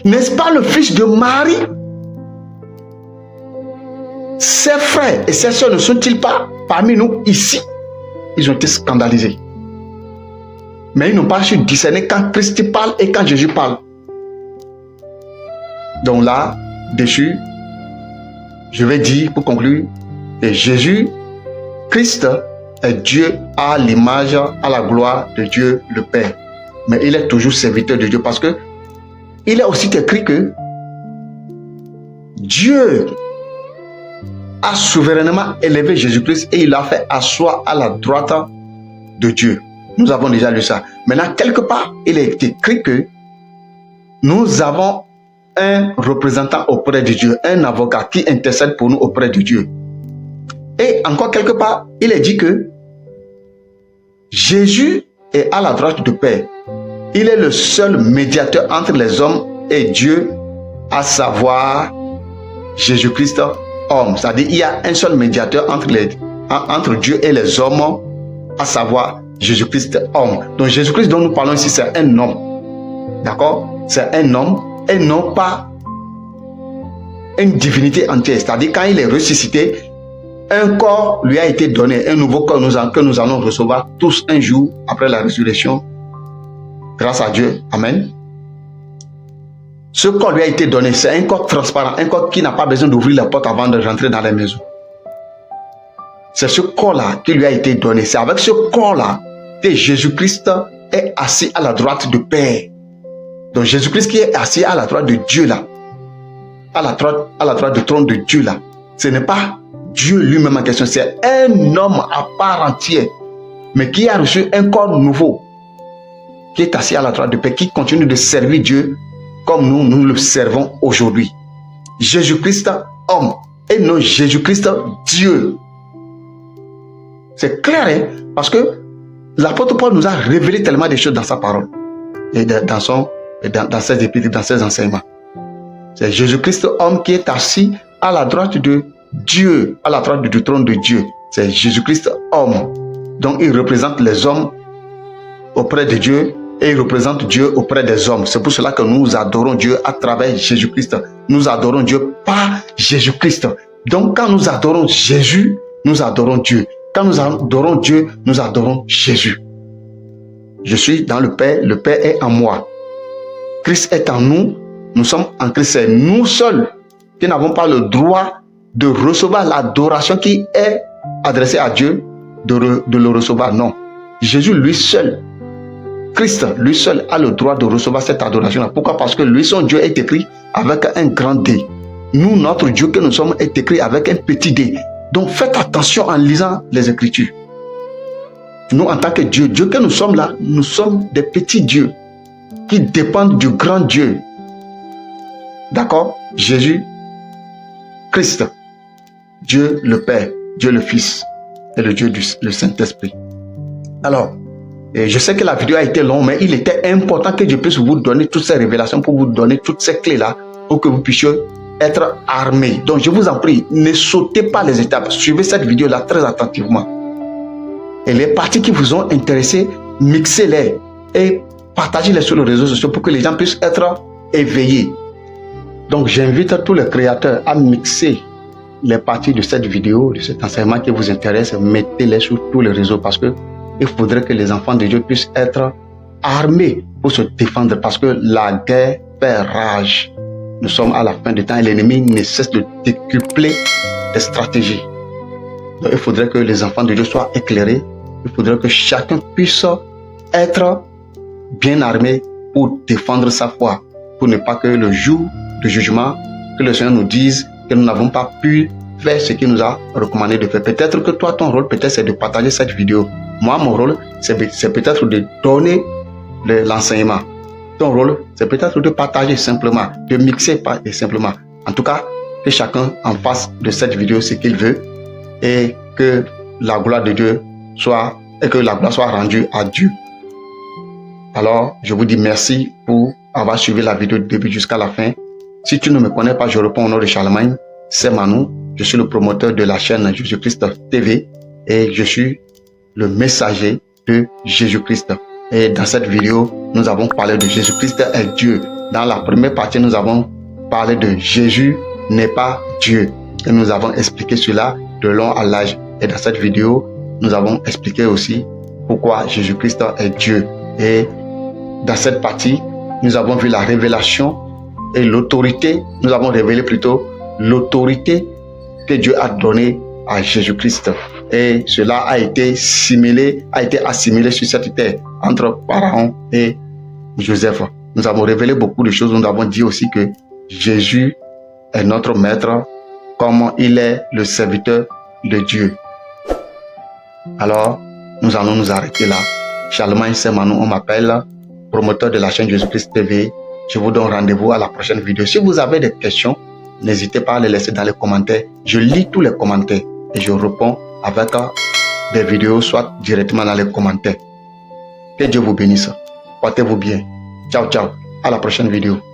[SPEAKER 1] N'est-ce pas le fils de Marie? Ses frères et ses soeurs ne sont-ils pas parmi nous ici? Ils ont été scandalisés. Mais ils n'ont pas su discerner quand Christ parle et quand Jésus parle. Donc là, dessus, je vais dire pour conclure, que Jésus, Christ, est Dieu à l'image, à la gloire de Dieu le Père. Mais il est toujours serviteur de Dieu parce que il est aussi écrit que Dieu a souverainement élevé Jésus-Christ et il l'a fait asseoir à la droite de Dieu. Nous avons déjà lu ça. Maintenant, quelque part, il est écrit que nous avons un représentant auprès de Dieu, un avocat qui intercède pour nous auprès de Dieu. Et encore quelque part, il est dit que Jésus est à la droite du Père. Il est le seul médiateur entre les hommes et Dieu, à savoir Jésus-Christ homme. C'est-à-dire il y a un seul médiateur entre Dieu et les hommes, à savoir Jésus-Christ homme. Donc Jésus-Christ dont nous parlons ici, c'est un homme. D'accord? C'est un homme et non pas une divinité entière. C'est-à-dire quand il est ressuscité, un corps lui a été donné, un nouveau corps que nous allons recevoir tous un jour après la résurrection. Grâce à Dieu. Amen. Ce corps lui a été donné. C'est un corps transparent, un corps qui n'a pas besoin d'ouvrir la porte avant de rentrer dans la maison. C'est ce corps-là qui lui a été donné. C'est avec ce corps-là que Jésus-Christ est assis à la droite du Père. Donc Jésus-Christ qui est assis à la droite de Dieu là, à la droite du trône de Dieu là, ce n'est pas Dieu lui-même en question, c'est un homme à part entière, mais qui a reçu un corps nouveau, qui est assis à la droite du Père, qui continue de servir Dieu comme nous le servons aujourd'hui. Jésus-Christ homme et non Jésus-Christ Dieu. C'est clair, hein? Parce que l'apôtre Paul nous a révélé tellement de choses dans sa parole et dans ses épîtres, dans ses enseignements. C'est Jésus-Christ homme qui est assis à la droite de Dieu, à la droite du trône de Dieu. C'est Jésus-Christ homme. Donc il représente les hommes auprès de Dieu et il représente Dieu auprès des hommes. C'est pour cela que nous adorons Dieu à travers Jésus-Christ. Nous adorons Dieu par Jésus-Christ. Donc quand nous adorons Jésus, nous adorons Dieu. Quand nous adorons Dieu, nous adorons Jésus. Je suis dans le Père est en moi. Christ est en nous, nous sommes en Christ. C'est nous seuls qui n'avons pas le droit de recevoir l'adoration qui est adressée à Dieu, de le recevoir. Non. Jésus lui seul, Christ lui seul a le droit de recevoir cette adoration-là. Pourquoi? Parce que lui, son Dieu est écrit avec un grand D. Nous, notre Dieu que nous sommes est écrit avec un petit D. Donc faites attention en lisant les Écritures. Nous, en tant que Dieu, Dieu que nous sommes là, nous sommes des petits dieux qui dépendent du grand Dieu. D'accord? Jésus, Christ, Dieu le Père, Dieu le Fils et le Dieu le Saint-Esprit. Alors, je sais que la vidéo a été longue, mais il était important que je puisse vous donner toutes ces révélations, pour vous donner toutes ces clés-là, pour que vous puissiez être armés. Donc, je vous en prie, ne sautez pas les étapes. Suivez cette vidéo-là très attentivement. Et les parties qui vous ont intéressé, mixez-les et partagez-les sur les réseaux sociaux pour que les gens puissent être éveillés. Donc, j'invite tous les créateurs à mixer les parties de cette vidéo, de cet enseignement qui vous intéresse, mettez-les sur tous les réseaux parce que il faudrait que les enfants de Dieu puissent être armés pour se défendre parce que la guerre fait rage. Nous sommes à la fin du temps et l'ennemi ne cesse de décupler des stratégies. Donc, il faudrait que les enfants de Dieu soient éclairés. Il faudrait que chacun puisse être bien armé pour défendre sa foi, pour ne pas que le jour du jugement, que le Seigneur nous dise que nous n'avons pas pu faire ce qu'il nous a recommandé de faire. Peut-être que toi, ton rôle, peut-être, c'est de partager cette vidéo. Moi, mon rôle, c'est peut-être de donner l'enseignement. Ton rôle, c'est peut-être de partager simplement, de mixer simplement. En tout cas, que chacun en fasse de cette vidéo ce qu'il veut et que la gloire de Dieu soit rendue à Dieu. Alors, je vous dis merci pour avoir suivi la vidéo du début jusqu'à la fin. Si tu ne me connais pas, je réponds au nom de Charlemagne, c'est Manu. Je suis le promoteur de la chaîne Jésus-Christ TV et je suis le messager de Jésus-Christ. Et dans cette vidéo, nous avons parlé de Jésus-Christ est Dieu. Dans la première partie, nous avons parlé de Jésus n'est pas Dieu. Et nous avons expliqué cela de long à large. Et dans cette vidéo, nous avons expliqué aussi pourquoi Jésus-Christ est Dieu. Et dans cette partie, nous avons vu la révélation et l'autorité. Nous avons révélé plutôt l'autorité que Dieu a donnée à Jésus-Christ. Et cela a été assimilé sur cette terre entre Pharaon et Joseph. Nous avons révélé beaucoup de choses. Nous avons dit aussi que Jésus est notre maître, comme il est le serviteur de Dieu. Alors, nous allons nous arrêter là. Charlemagne Semanou, on m'appelle, promoteur de la chaîne Jésus-Christ TV. Je vous donne rendez-vous à la prochaine vidéo. Si vous avez des questions, n'hésitez pas à les laisser dans les commentaires. Je lis tous les commentaires et je réponds avec des vidéos, soit directement dans les commentaires. Que Dieu vous bénisse. Portez-vous bien. Ciao, ciao. À la prochaine vidéo.